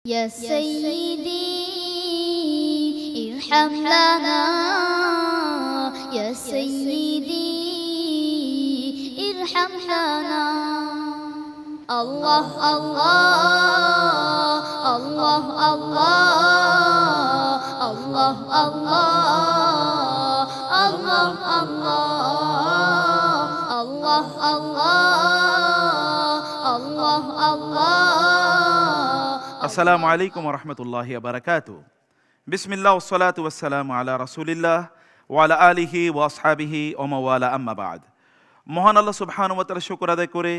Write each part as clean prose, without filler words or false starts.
يا سيدي ارحم لنا يا سيدي ارحم لنا الله الله الله الله الله الله الله الله الله الله আসসালামু আলাইকুম ওয়া রাহমাতুল্লাহি ওয়া বারাকাতুহু বিসমিল্লাহ ওয়াস সালাতু ওয়াস সালামু আলা রাসূলিল্লাহ ওয়া আলা আলিহি ওয়া আসহাবিহি ওয়া মাওয়ালা আম্মা বা'দ। মহান আল্লাহ সুবহানাহু ওয়া তাআলা শুকর আদায় করে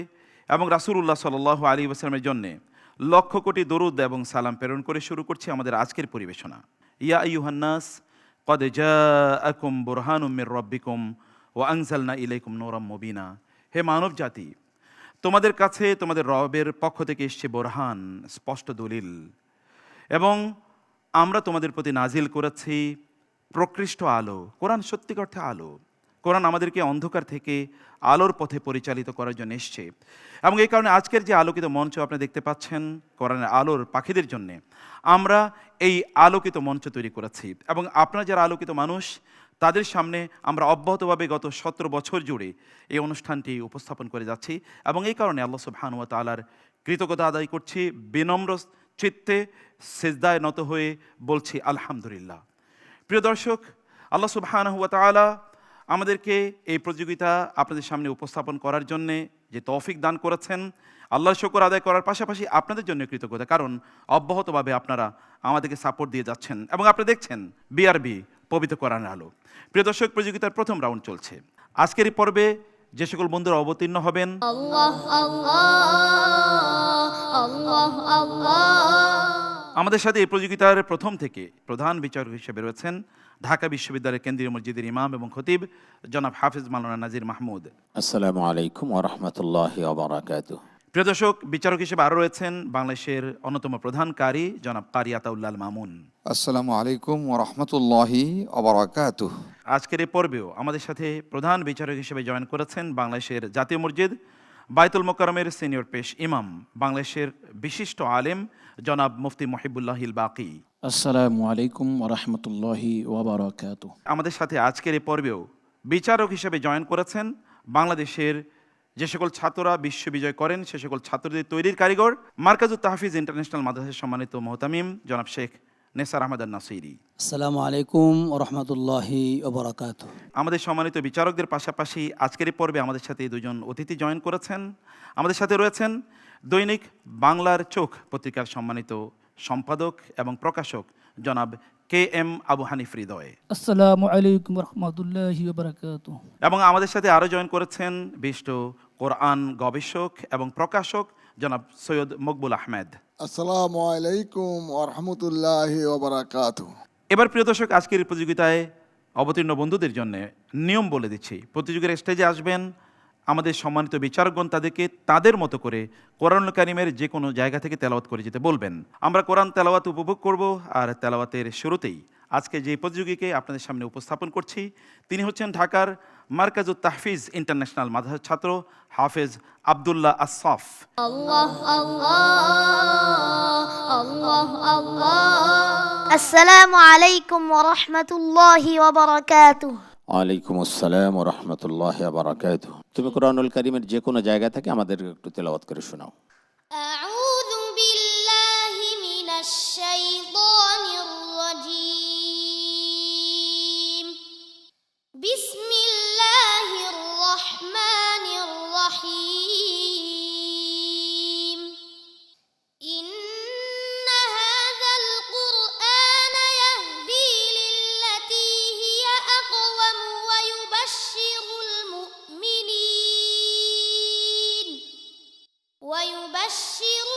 এবং রাসূলুল্লাহ সাল্লাল্লাহু আলাইহি ওয়াসাল্লামের জন্য লক্ষ কোটি দরুদ এবং সালাম প্রেরণ করে শুরু করছি আমাদের আজকের পরিবেশনা। ইয়া আইয়ুহান নাস ক্বাদ জাআকুম বুরহানুম মির রাব্বিকুম ওয়া আনজালনা ইলাইকুম নূরাম মুবিনা। হে মানব জাতি, তোমাদের কাছে তোমাদের রবের পক্ষ থেকে এসেছে বোরহান, স্পষ্ট দলিল, এবং আমরা তোমাদের প্রতি নাজিল করেছি প্রকৃষ্ট আলো। কোরআন সত্যিকার অর্থে আলো। কোরআন আমাদেরকে অন্ধকার থেকে আলোর পথে পরিচালিত করার জন্য এসছে, এবং এই কারণে আজকের যে আলোকিত মঞ্চ আপনারা দেখতে পাচ্ছেন কোরআনের আলোর পাখিদের জন্যে, আমরা এই আলোকিত মঞ্চ তৈরি করেছি, এবং আপনারা যারা আলোকিত মানুষ তাদের সামনে আমরা অব্যাহতভাবে গত 17 বছর জুড়ে এই অনুষ্ঠানটি উপস্থাপন করে যাচ্ছি, এবং এই কারণে আল্লাহ সুবহানাহু ওয়া তাআলার কৃতজ্ঞতা আদায় করছি, বিনম্র চিত্তে সিজদায় নত হয়ে বলছি আলহামদুলিল্লাহ। প্রিয় দর্শক, আল্লাহ সুবহানাহু ওয়া তাআলা আমাদেরকে এই প্রতিযোগিতা আপনাদের সামনে উপস্থাপন করার জন্যে যে তৌফিক দান করেছেন, আল্লাহর শুকর আদায় করার পাশাপাশি আপনাদের জন্য কৃতজ্ঞতা, কারণ অব্যাহতভাবে আপনারা আমাদেরকে সাপোর্ট দিয়ে যাচ্ছেন এবং আপনারা দেখছেন বিআরবি পবিত্র কোরআনের আলো। প্রিয় দর্শক, প্রতিযোগিতার প্রথম রাউন্ড চলছে। আজকের এই পর্বে যে সকল বন্ধুরা অবতীর্ণ হবেন, আল্লাহ আল্লাহ আল্লাহ আল্লাহ। আমাদের সাথে এই প্রতিযোগিতার প্রথম থেকে প্রধান বিচারক হিসেবে রয়েছেন ঢাকা বিশ্ববিদ্যালয়ের কেন্দ্রীয় মসজিদের ইমাম এবং খতিব জনাব হাফিজ মাওলানা নাজির মাহমুদ। আসসালামু আলাইকুম ওয়া রাহমাতুল্লাহি ওয়া বারাকাতুহু। প্রিয় দর্শক, বিচারক হিসেবে আরও রয়েছেন বাংলাদেশের অন্যতম প্রধান কারি জনাব কারি আতাউল্লাহ আল মামুন। আসসালামু আলাইকুম ওয়া রাহমাতুল্লাহি ওয়া বারাকাতুহু। আজকের এই পর্বেও আমাদের সাথে প্রধান বিচারক হিসেবে জয়েন করেছেন বাংলাদেশের জাতীয় মসজিদ বাইতুল মোকাররমের সিনিয়র পেশ ইমাম, বাংলাদেশের বিশিষ্ট আলেম জনাব মুফতি মুহিবুল্লাহিল বাকি। আসসালামু আলাইকুম ওয়া রাহমাতুল্লাহি ওয়া বারাকাতুহু। আমাদের সাথে আজকের এই পর্বেও বিচারক হিসেবে জয়েন করেছেন বাংলাদেশের যে সকল ছাত্ররা বিশ্ববিজয় করেন সে সকল ছাত্রদের তৈরির কারিগর মার্কাজুত তাহফিজ ইন্টারন্যাশনাল মাদ্রাসার সম্মানিত মোহতামিম জনাব শেখ নেসার আহমদ আন-নাসিরি। আসসালামু আলাইকুম ওয়া রাহমাতুল্লাহি ওয়া বারাকাতুহু। আমাদের সম্মানিত বিচারকদের পাশাপাশি আজকের এই পর্বে আমাদের সাথে দুজন অতিথি জয়েন করেছেন। আমাদের সাথে রয়েছেন দৈনিক বাংলার চোখ পত্রিকার সম্মানিত সম্পাদক এবং প্রকাশক জনাব কে এম আবু হানিফ হৃদয়। আসসালামু আলাইকুম ওয়া রাহমাতুল্লাহি ওয়া বারাকাতুহু। এবং আমাদের সাথে আরও জয়েন করেছেন বিশিষ্ট কোরআন গবেষক এবং প্রকাশক জনাব সৈয়দ মকবুল আহমেদ। আসসালামু আলাইকুম ওয়া রাহমাতুল্লাহি ওয়া বারাকাতুহু। এবার প্রিয় দর্শক, আজকের প্রতিযোগিতায় অবতীর্ণ বন্ধুদের জন্য নিয়ম বলে দিচ্ছি। প্রতিযোগীর স্টেজে আসবেন আমাদের সম্মানিত বিচারকগণ, তাদেরকে তাদের মতো করে কোরআনুল কারীমের যে কোনো জায়গা থেকে তেলাওয়াত করে যেতে বলবেন। আমরা কোরআন তেলাওয়াত উপভোগ করব, আর তেলাওয়াতের শুরুতেই আজকে যে প্রতিযোগীকে আপনাদের সামনে উপস্থাপন করছি তিনি হচ্ছেন ঢাকার মার্কাজুত তাহফিজ ইন্টারন্যাশনাল মাদ্রাসার ছাত্র হাফেজ আব্দুল্লাহ আসসাফ। আল্লাহ আল্লাহ আল্লাহ আল্লাহ। আসসালামু আলাইকুম ওয়া রাহমাতুল্লাহি ওয়া বারাকাতুহু। ওয়ালাইকুম আসসালাম ওয়া রাহমাতুল্লাহি ওয়া বারাকাতুহু। তুমি কোরআনুল কারীমের যে কোনো জায়গা থেকে আমাদের একটু তেলাওয়াত করে শোনাও। আউযু বিল্লাহি মিনাশ শাইতানির রাজীম। বিসমিল্লাহির রহমানির রহিম। ইন্না হাযাল কুরআনা ইয়াহদি লিল্লাতী হিয়া আকওয়াম ওয়া ইউবাশশিরুল মুমিনিন ويبشر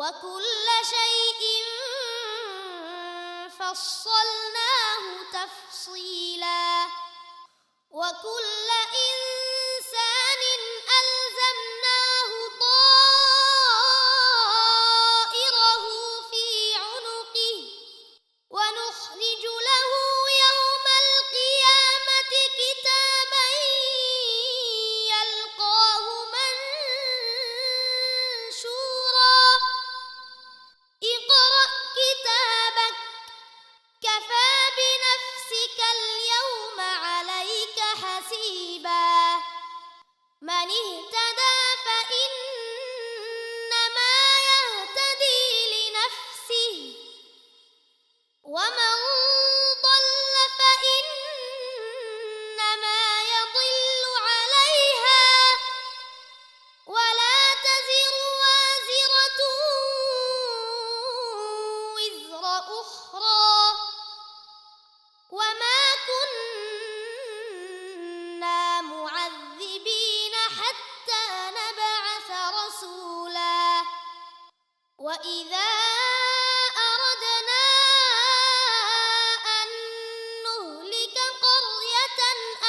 وكل شيء فصلناه تفصيلا وكل إنسان ألزمناه طائره في عنقه ونخرج له يوم القيامة كتابا يلقاه منشورا اقرأ كتابك كفى بنفسك اليوم عليك حسيبا من اهتدى فإنما يهتدي لنفسه ومن ضل فإنما يضل عليها ولا تزر وازرة وزر أخرى وما كنا معذبين حتى نبعث رسولا وإذا أردنا أن نهلك قرية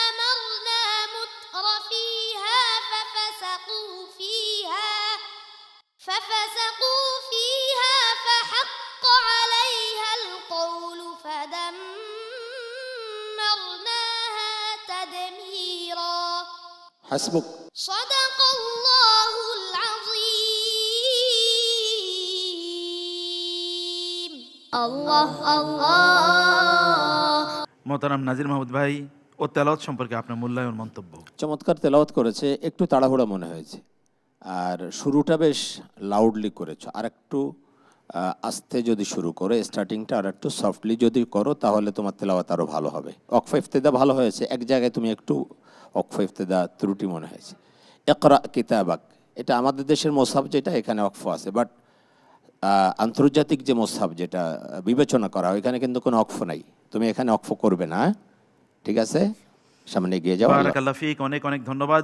أمرنا متر فيها ففسقوا فيها فحق عليها القول فدمرناها تدميرا হাসবুক। صدق الله العظيم الله الله মোহতারাম নাজির মাহমুদ ভাই ও তেলাওয়াত সম্পর্কে আপনার মূল্যায়ন মন্তব্য। চমৎকার তেলাওয়াত করেছে, একটু তাড়াহুড়া মনে হয়েছে, আর শুরুটা বেশ লাউডলি করেছো। আর একটু আস্তে যদি শুরু করে স্টার্টিংটা আর একটু সফটলি যদি করো তাহলে তোমার তেলাওয়াত আরও ভালো হবে। ওয়াকফা ইফতেদা ভালো হয়েছে, এক জায়গায় তুমি একটু ওয়াকফা ইফতেদা ত্রুটি মনে হয়েছে। ইকরা কিতাবাক, এটা আমাদের দেশের মোসাফ যেটা, এখানে ওয়াকফা আছে, বাট আন্তর্জাতিক যে মোসাফ যেটা বিবেচনা করা হয় এখানে কিন্তু কোনো ওয়াকফ নাই। তুমি এখানে ওয়াকফ করবে না, ঠিক আছে? সামনে এগিয়ে যাও। বারাকাল্লাহ ফিক, অনেক অনেক ধন্যবাদ।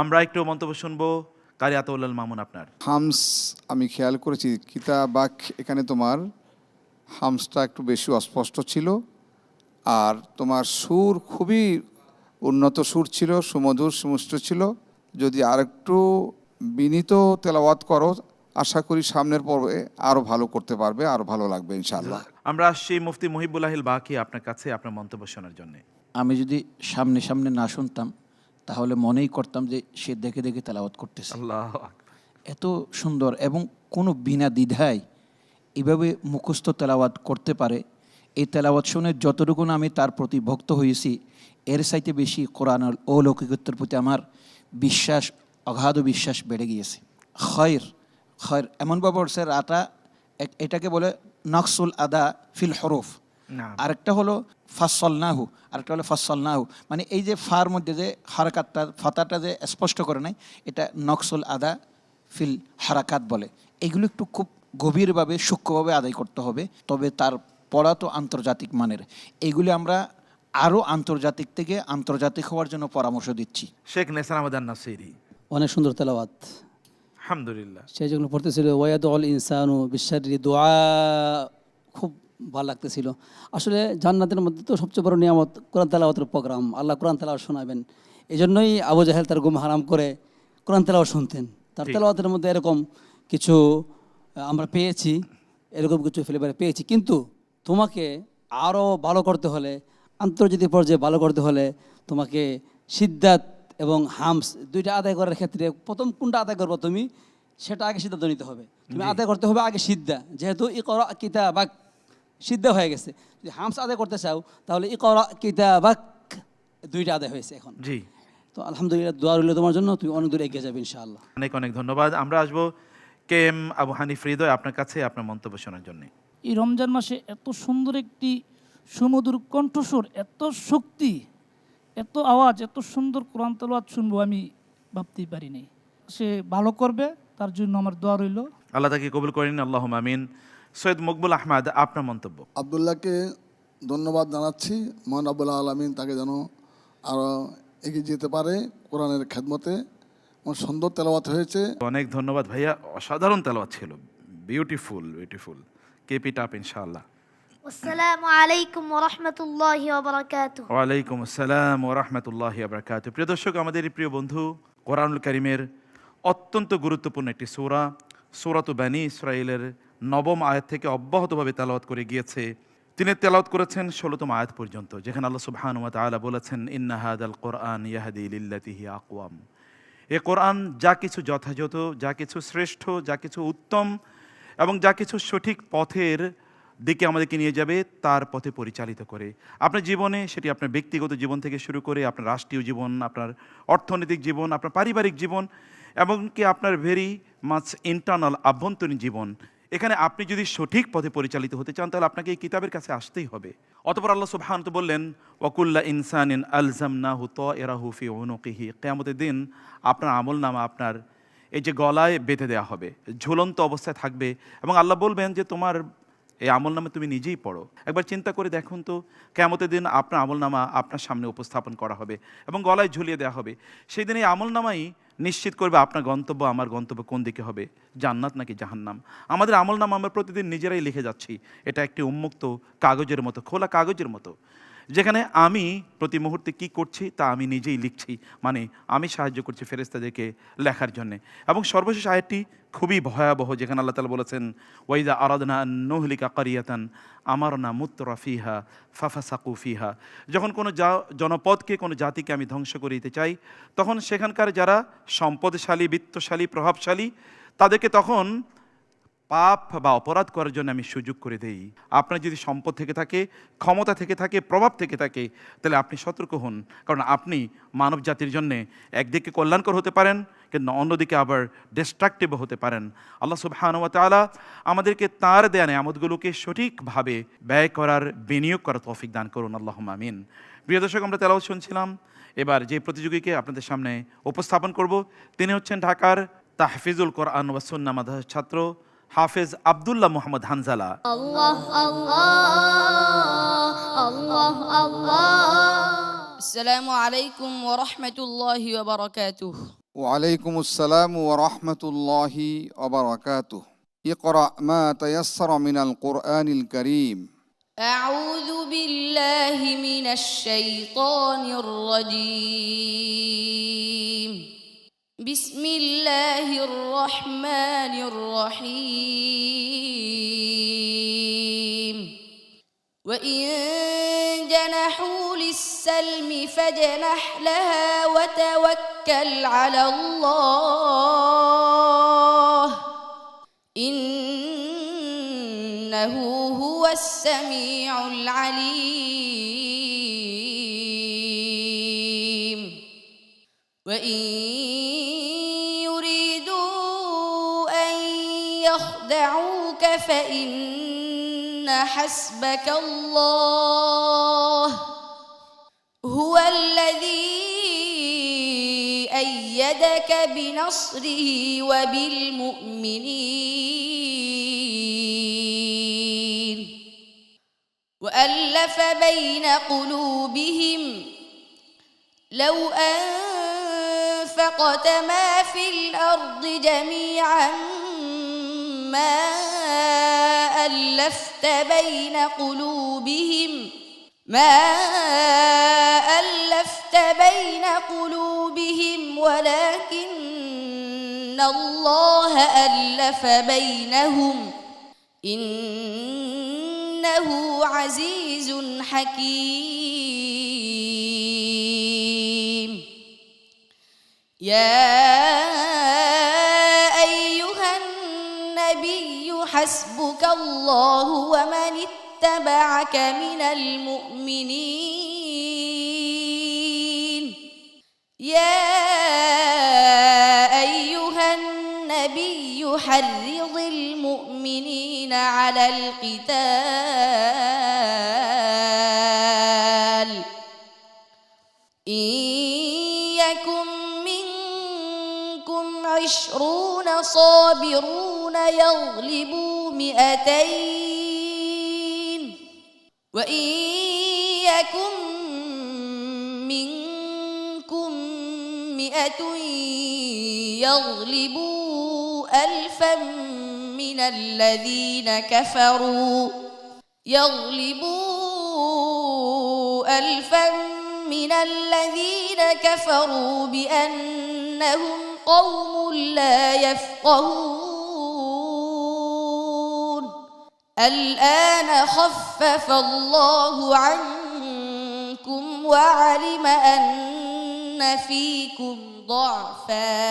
আমরা একটু মন্তব্য শুনবো কারি আতাউল্লাহ মামুন আপনার। হামস আমি খেয়াল করেছি কিতাবাক, এখানে তোমার হামসটা একটু বেশি অস্পষ্ট ছিল, আর তোমার সুর খুবই উন্নত সুর ছিল, সুমধুর সুমিষ্ট ছিল। যদি আরেকটু বিনীত তেলাওয়াত করো আশা করি সামনের পর্বে আরও ভালো করতে পারবে, আরও ভালো লাগবে ইনশাআল্লাহ। আমরা আসছি মুফতি মুহিবুল্লাহিল বাকি আপনার কাছে আপনার মন্তব্য শোনার জন্য। আমি যদি সামনে সামনে না শুনতাম তাহলে মনেই করতাম যে সে দেখে দেখে তেলাওয়াত করতেছে। আল্লাহু আকবার। এত সুন্দর এবং কোনো বিনা দ্বিধায় এভাবে মুখস্থ তেলাওয়াত করতে পারে। এই তেলাওয়াত শুনে যতটুকু আমি তার প্রতি ভক্ত হয়েছি, এর চাইতে বেশি কোরআনের অলৌকিকত্বের প্রতি আমার বিশ্বাস, অগাধ বিশ্বাস বেড়ে গিয়েছে। খয়ের খয়ের এমনভাবে বলছে, রাটা এটাকে বলে নকসুল আদা ফিল হরফ, আরেকটা হলো ফাসলনাহু, আরেকটা হলো ফাসলনাহু, মানে এই যে ফার মধ্যে যে হারাকাতটা ফাতাটা যে স্পষ্ট করে নাই, এটা নকসুল আদা ফিল হারাকাত বলে। এগুলো একটু খুব গভীরভাবে সূক্ষ্মভাবে আদায় করতে হবে, তবে তার পড়া তো আন্তর্জাতিক মানের। এইগুলি আমরা আরও আন্তর্জাতিক থেকে আন্তর্জাতিক হওয়ার জন্য পরামর্শ দিচ্ছি। শেখ নেসার আহমদ নাসিরি, অনেক সুন্দর তেলাওয়াত। আলহামদুলিল্লাহ। সে যেগুলো পড়তেছিল ওয়াদুল ইনসানু বিশাররি দুআ, খুব ভালো লাগতেছিল। আসলে জান্নাতের মধ্যে তো সবচেয়ে বড় নিয়ামত কোরআন তেলাওয়াতের প্রোগ্রাম। আল্লাহ কোরআন তেলাওয়াত শোনাবেন, এই জন্যই আবু জাহেল তার গুম হারাম করে কোরআন তেলাওয়াত শুনতেন। তার তেলাওয়াতের মধ্যে এরকম কিছু আমরা পেয়েছি, এরকম কিছু ফ্লেভারে পেয়েছি। কিন্তু তোমাকে আরও ভালো করতে হলে, আন্তর্জাতিক পর্যায়ে ভালো করতে হলে তোমাকে সিদ্ধাত এবং হামস দুইটা আদায় করার ক্ষেত্রে প্রথম কোনটা আদায় করবো তুমি, সেটা আগে সিদ্ধান্ত নিতে হবে। তুমি আদায় করতে হবে আগে সিদ্ধা, যেহেতু ইকরা কিতাবাক সিদ্ধা হয়ে গেছে। যদি হামস আদায় করতে চাও তাহলে ইকরা কিতাবাক দুইটা আদায় হয়েছে এখন। জি, তো আলহামদুলিল্লাহ, দোয়া রইল তোমার জন্য, তুমি অনেক দূর এগিয়ে যাবে ইনশাআল্লাহ। অনেক অনেক ধন্যবাদ। আমরা আসবো কে এম আবু হানিফ হৃদয় আপনার কাছে আপনার মন্তব্য শোনার জন্য। এই রমজান মাসে এত সুন্দর একটি সুমধুর কণ্ঠস্বর, এত শক্তি, এত আওয়াজ, এত সুন্দর কোরআন তেলাওয়াত শুনবো আমি ভাবতেই পারিনি। সে ভালো করবে, তার জন্য আমার দোয়া রইল। আল্লাহ তাকে কবুল করেন, আল্লাহুম্মা আমিন। সৈয়দ মকবুল আহমদ আপনার মন্তব্য। আবদুল্লাহকে ধন্যবাদ জানাচ্ছি, মহান রব্বুল আলামিন তাকে যেন আরও এগিয়ে যেতে পারে কোরআনের খেদমতে। সুন্দর তেলাওয়াত হয়েছে। অনেক ধন্যবাদ ভাইয়া, অসাধারণ তেলাওয়াত ছিল, beautiful beautiful, keep it up ইনশাআল্লাহ। আসসালামু আলাইকুম ওয়া রাহমাতুল্লাহি ওয়া বারাকাতুহু। ওয়ালাইকুম আসসালাম ওয়া রাহমাতুল্লাহি ওয়া বারাকাতুহু। প্রিয় দর্শক, আমাদের এই প্রিয় বন্ধু কোরআনুল কারীমের অত্যন্ত গুরুত্বপূর্ণ একটি সূরা, সূরাতু বনী ইসরাঈলের 9ম আয়াত থেকে অব্যাহতভাবে তেলাওয়াত করে গিয়েছে। তিনি তেলাওয়াত করেছেন 16তম আয়াত পর্যন্ত, যেখানে আল্লাহ সুবহানাহু ওয়া তাআলা বলেছেন, ইন্না হাদাল কোরআন ইয়াহদি লিল্লাতি হিয়া আকওয়াম। এ কোরআন যা কিছু যথাযথ, যা কিছু শ্রেষ্ঠ, যা কিছু উত্তম এবং যা কিছু সঠিক পথের দিকে আমাদেরকে নিয়ে যাবে, তার পথে পরিচালিত করে। আপনার জীবনে, সেটি আপনার ব্যক্তিগত জীবন থেকে শুরু করে আপনার রাষ্ট্রীয় জীবন, আপনার অর্থনৈতিক জীবন, আপনার পারিবারিক জীবন, এমনকি আপনার ভেরি মাচ ইন্টারনাল আভ্যন্তরীণ জীবন, এখানে আপনি যদি সঠিক পথে পরিচালিত হতে চান, তাহলে আপনাকে এই কিতাবের কাছে আসতেই হবে। অতঃপর আল্লাহ সুবহানাহু বললেন, ওয়াকুল্লা ইনসানিন আলজামনাহু তায়রাহু ফি উনুকিহি। কিয়ামতের দিন আপনার আমলনামা আপনার এই যে গলায় বেঁধে দেওয়া হবে, ঝুলন্ত অবস্থায় থাকবে, এবং আল্লাহ বলবেন যে তোমার এই আমলনামা তুমি নিজেই পড়ো। একবার চিন্তা করে দেখুন তো, কিয়ামতের দিন আপনার আমলনামা আপনার সামনে উপস্থাপন করা হবে এবং গলায় ঝুলিয়ে দেওয়া হবে। সেই দিন এই আমলনামাই নিশ্চিত করবে আপনার গন্তব্য, আমার গন্তব্য কোন দিকে হবে, জান্নাত নাকি জাহান্নাম। আমাদের আমলনামা আমরা প্রতিদিন নিজেরাই লিখে যাচ্ছি। এটা একটি উন্মুক্ত কাগজের মতো, খোলা কাগজের মতো, যেখানে আমি প্রতি মুহূর্তে কি করছি তা আমি নিজেই লিখছি, মানে আমি সাহায্য করছি ফেরেশতাদেরকে লেখার জন্যে। এবং সর্বশেষ আয়াতটি খুবই ভয়াবহ, যেখানে আল্লাহ তাআলা বলেছেন, ওয়াইদা আরাদনা আন নুহলিকা কারিয়াতান আমারনা মুত্রা ফিহা ফাফাসাকু ফিহা। যখন কোনো জনপদকে, কোনো জাতিকে আমি ধ্বংস করে দিতে চাই, তখন সেখানকার যারা সম্পদশালী, বিত্তশালী, প্রভাবশালী, তাদেরকে তখন পাপ বা অপরাধ করার জন্য আমি সুযোগ করে দেই। আপনার যদি সম্পদ থেকে থাকে, ক্ষমতা থেকে থাকে, প্রভাব থেকে থাকে, তাহলে আপনি সতর্ক হন, কারণ আপনি মানব জাতির জন্যে একদিকে কল্যাণকর হতে পারেন, কিন্তু অন্যদিকে আবার ডিস্ট্রাকটিভও হতে পারেন। আল্লাহ সুবহানাহু ওয়া তাআলা আমাদেরকে তার দেয়া নেয়ামতগুলোকে সঠিকভাবে ব্যয় করার, বিনিয়োগ করার তৌফিক দান করুন, আল্লাহুম্মা আমিন। প্রিয় দর্শক, আমরা তেলাওয়াত শুনছিলাম। এবার যে প্রতিযোগীকে আপনাদের সামনে উপস্থাপন করব, তিনি হচ্ছেন ঢাকার তাহফিজুল কোরআন ওয়া সুন্নাহ মাদ্রাসার ছাত্র হাফেজ আব্দুল্লাহ মোহাম্মদ হানজালা। আল্লাহ আল্লাহ আল্লাহ আল্লাহ। আসসালামু আলাইকুম ওয়া রাহমাতুল্লাহি ওয়া বারাকাতুহু। ওয়ালাইকুম আসসালাম ওয়া রাহমাতুল্লাহি ওয়া বারাকাতুহু। ইকরা মা তায়াসসারা মিনাল কুরআনিল কারীম। আউযু বিল্লাহি মিনাশ শাইতানির রাজীম। বিসমিল্লাহির রহমানির রহিম। وإن جنحوا للسلم فاجنح لها وتوكل على الله إنه هو السميع العليم. وإن يخدعوك فإن حسبك الله هو الذي أيدك بنصره وبالمؤمنين وألف بين قلوبهم لو أنفقت ما في الأرض جميعا ما ألفت بين قلوبهم ولكن الله ألف بينهم إنه عزيز حكيم. يا حسبك الله ومن اتبعك من المؤمنين. يا أيها النبي حرض المؤمنين على القتال إن يكن منكم 20 صابرون يغلبوا 200 وإن يكن منكم 100 يغلبوا 1000 من الذين كفروا ألفا من الذين كفروا بأنهم قوم لا يفقهون الآن خفف الله عنكم وعلم أن فيكم ضعفا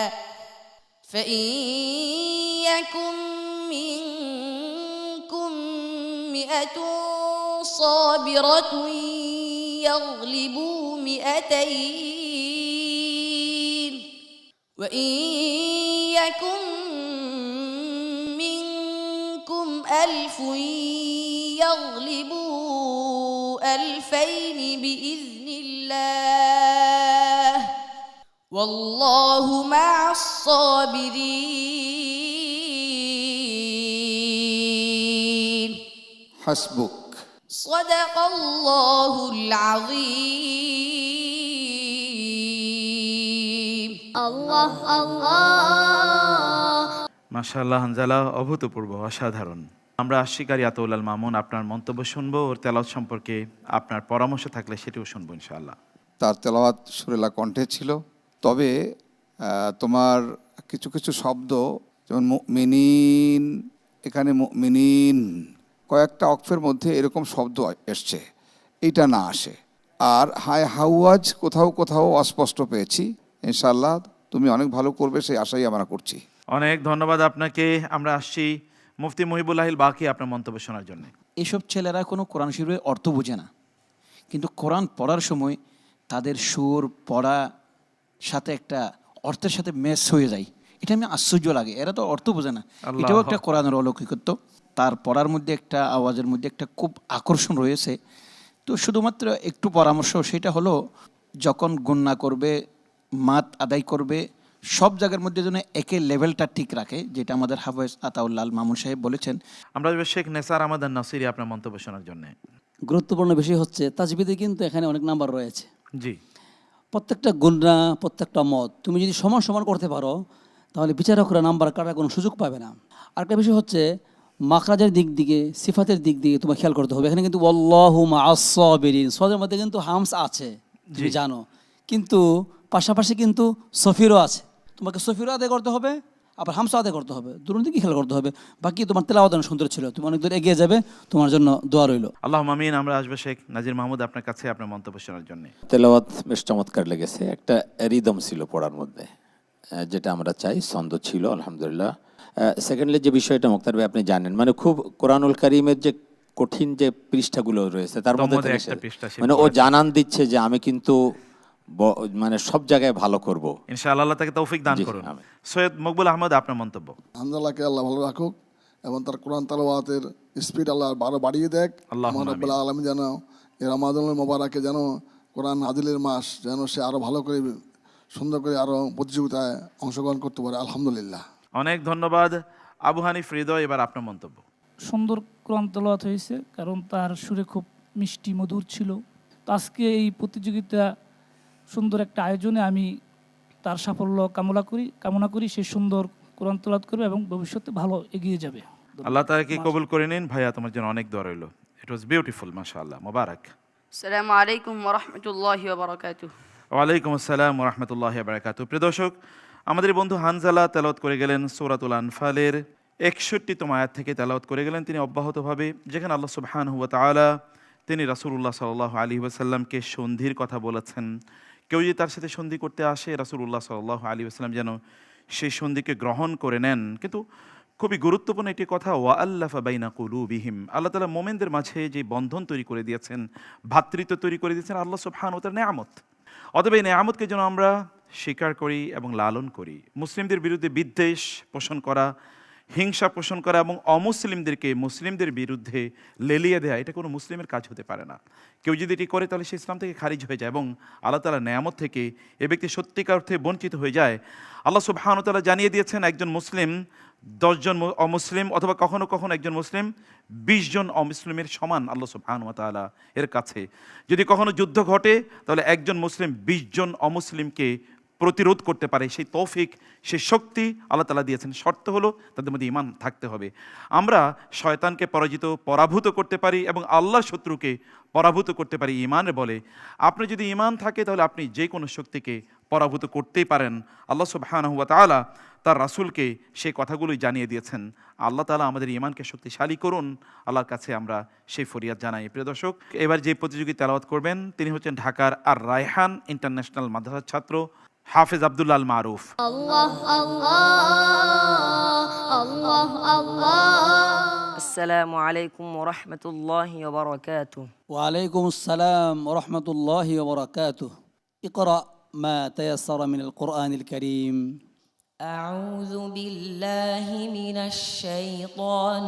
فإن يكن منكم 100 صابرة يغلبوا 200 وإن يكن منكم 1000 يغلبوا 2000 بإذن الله والله مع الصابرين হাসবুক। صدق الله العظيم الله الله মাশাআল্লাহ হানজালা, অভূতপূর্ব, অসাধারণ। আমরা আশিকারি আতাউল আল মামুন আপনার মন্তব্য শুনবো, ওর তেলাওয়াত সম্পর্কে আপনার পরামর্শ থাকলে সেটিও শুনবো ইনশাআল্লাহ। তার তেলাওয়াত সুরেলা কণ্ঠে ছিল, তবে তোমার কিছু কিছু শব্দ যেমন মুমিনিন, এখানে মুমিনিন কয়েকটা অক্ষরের মধ্যে এরকম শব্দ এসছে, এইটা না আসে। আর হায় হাওয়াজ কোথাও কোথাও অস্পষ্ট পেয়েছি। ইনশাআল্লাহ তুমি অনেক ভালো করবে সেই আশাই আমরা করছি। অনেক ধন্যবাদ আপনাকে। আমরা আসছি মুফতি মুহিবুল্লাহিল বাকি আপনার মন্তব্য শোনার জন্য। এসব ছেলেরা কোনো কোরআন শরীফের অর্থ বোঝে না, কিন্তু কোরআন পড়ার সময় তাদের সুর পড়া সাথে একটা অর্থের সাথে ম্যাচ হয়ে যায়। এটা আমি আশ্চর্য লাগে, এরা তো অর্থ বোঝে না। এটাও একটা কোরআনের অলৌকিকত্ব। তার পড়ার মধ্যে একটা আওয়াজের মধ্যে একটা খুব আকর্ষণ রয়েছে। তো শুধুমাত্র একটু পরামর্শ, সেটা হলো যখন গুন্না করবে, মাত আদায় করবে, সব জায়গার মধ্যে যেন একে লেভেলটা ঠিক রাখে, যেটা আমাদের হাফেজ আতাউল আল মামুন সাহেব বলেছেন। আমরা শেখ নেসার আহমদ নাসিরি আপনার মন্তব্য শোনার জন্য। গুরুত্বপূর্ণ বিষয় হচ্ছে তাজবিদে কিন্তু এখানে অনেক নাম্বার রয়েছে। জি, প্রত্যেকটা গুণা, প্রত্যেকটা মত তুমি যদি সমান সমান করতে পারো তাহলে বিচারকরা নাম্বার কাটার কোনো সুযোগ পাবে না। আরেকটা বিষয় হচ্ছে মাখরাজের দিক দিকে, সিফাতের দিক দিকে তোমার খেয়াল করতে হবে। এখানে কিন্তু আল্লাহু মা'আস সাবিরিন, সদের মধ্যে কিন্তু হামস আছে, তুমি জানো, কিন্তু পাশাপাশি কিন্তু সফিরও আছে। তোমাকে সফিরও আদায় করতে হবে, আবার হামসা আদায় করতে হবে, দুটোর দিকে খেয়াল করতে হবে। বাকি তোমার তেলাওয়াত অনেক সুন্দর ছিল, তুমি অনেক দূর এগিয়ে যাবে, তোমার জন্য দোয়া রইল। আল্লাহুম্মা আমিন। আমরা আসবো শেখ নাজির মাহমুদ আপনার কাছে আপনার মন্তব্য শোনার জন্য। তেলাওয়াত বেশ চমৎকার লেগেছে, একটা রিদম ছিল পড়ার মধ্যে, যেটা আমরা চাই, ছন্দ ছিল আলহামদুলিল্লাহ। সেকেন্ডলি যে বিষয়টা মুক্তার ভাই আপনি জানেন, মানে খুব কোরআনুল কারীমের যে কঠিন যে পৃষ্ঠাগুলো রয়েছে তার মধ্যে থেকে মানে ও জানান দিচ্ছে যে আমি কিন্তু মানে সব জায়গায় ভালো করব ইনশাআল্লাহ। আল্লাহ তাকে তৌফিক দান করুন। সৈয়দ মকবুল আহমদ আপনার মন্তব্য। হামজালাকে আল্লাহ ভালো রাখুক এবং তার কোরআন তেলাওয়াতের স্পিড আল্লাহ আরো বাড়িয়ে দেখ। মহান রব্বুল আলামিন যেন এই রমাদানুল মুবারাকে যেন কোরআন নাজিলের মাস যেন সে আরো ভালো করে সুন্দর করে আরো প্রতিযোগিতায় অংশগ্রহণ করতে পারে। আলহামদুলিল্লাহ, অনেক ধন্যবাদ। আবু হানিফ হৃদয়, এবার আপনার মন্তব্য। সুন্দর কোরআন তেলাওয়াত হয়েছে, কারণ তার সুরে খুব মিষ্টি মধুর ছিল। তো আজকে এই প্রতিযোগিতা সুন্দর একটা আয়োজনে আমি তার সাফল্য কামনা করি সে সুন্দর কোরআন তেলাওয়াত করবে এবং ভবিষ্যতে ভালো এগিয়ে যাবে। আল্লাহ তাকে কবুল করে নিন। ভাইয়া তোমার জন্য অনেক দোয়া রইল। ইট ওয়াজ বিউটিফুল, মাশাআল্লাহ, মোবারক। আসসালামু আলাইকুম ওয়া রাহমাতুল্লাহি ওয়া বারাকাতুহু। ওয়ালাইকুম আসসালাম ওয়া রাহমাতুল্লাহি ওয়া বারাকাতুহু। প্রিয় দর্শক, আমাদের বন্ধু হানজালা তেলাওয়াত করে গেলেন সূরাতুল আনফালের 61তম আয়াত থেকে তেলাওয়াত করে গেলেন তিনি অব্যাহতভাবে, যেখানে আল্লাহ সুবহানাহু ওয়া তাআলা তিনি রাসূলুল্লাহ সাল্লাল্লাহু আলাইহি ওয়াসাল্লামকে সন্ধির কথা বলেছেন। কেউ যদি তার সাথে সন্ধি করতে আসে, রাসূলুল্লাহ সাল্লাল্লাহু আলাইহি ওয়াসাল্লাম যেন সেই সন্ধিকে গ্রহণ করে নেন। কিন্তু খুবই গুরুত্বপূর্ণ একটি কথা, ওয়া আল্লাফা বাইনা কুলুবিহিম, আল্লাহ তাআলা মুমিনদের মাঝে যে বন্ধন তৈরি করে দিয়েছেন, ভ্রাতৃত্ব তৈরি করে দিয়েছেন আল্লাহ সুবহানাহু ওয়া তাআলার নেয়ামত। অতএব এই নেয়ামতকে যেন আমরা স্বীকার করি এবং লালন করি। মুসলিমদের বিরুদ্ধে বিদ্বেষ পোষণ করা, হিংসা পোষণ করা এবং অমুসলিমদেরকে মুসলিমদের বিরুদ্ধে লেলিয়ে দেয়া, এটা কোনো মুসলিমের কাজ হতে পারে না। কেউ যদি এটি করে তাহলে সে ইসলাম থেকে খারিজ হয়ে যায় এবং আল্লাহ তাআলার নেয়ামত থেকে এ ব্যক্তি সত্যিকার অর্থে বঞ্চিত হয়ে যায়। আল্লাহ সুবহানাহু ওয়া তাআলা জানিয়ে দিয়েছেন একজন মুসলিম 10 জন অমুসলিম অথবা কখনো কখনো একজন মুসলিম 20 জন অমুসলিমের সমান আল্লাহ সুবহানাহু ওয়া তাআলা এর কাছে। যদি কখনো যুদ্ধ ঘটে তাহলে একজন মুসলিম 20 জন অমুসলিমকে প্রতিরোধ করতে পারে সেই তৌফিক, সেই শক্তি আল্লাহ তাআলা দিয়েছেন। শর্ত হলো তাদের মধ্যে ঈমান থাকতে হবে। আমরা শয়তানকে পরাভূত করতে পারি এবং আল্লাহর শত্রুকে পরাভূত করতে পারি ঈমানের বলে। আপনার যদি ঈমান থাকে তাহলে আপনি যে কোনো শক্তিকে পরাভূত করতেই পারেন। আল্লাহ সুবহানাহু ওয়া তাআলা তার রাসূলকে সেই কথাগুলোই জানিয়ে দিয়েছেন। আল্লাহ তাআলা আমাদের ঈমানকে শক্তিশালী করুন, আল্লাহর কাছে আমরা সেই ফরিয়াদ জানাই। প্রিয় দর্শক, এবার যে প্রতিযোগী তেলাওয়াত করবেন তিনি হচ্ছেন ঢাকার আর রায়হান ইন্টারন্যাশনাল মাদ্রাসার ছাত্র হাফেজ আব্দুল্লাহ আল মারুফ। আল্লাহ আল্লাহ আল্লাহ আল্লাহ। আসসালামু আলাইকুম ওয়া রাহমাতুল্লাহি ওয়া বারাকাতুহু। ওয়ালাইকুম আসসালাম ওয়া রাহমাতুল্লাহি ওয়া বারাকাতুহু। ইকরা মা তায়াসসারা মিনাল কুরআনিল কারীম। أعوذ بالله من الشيطان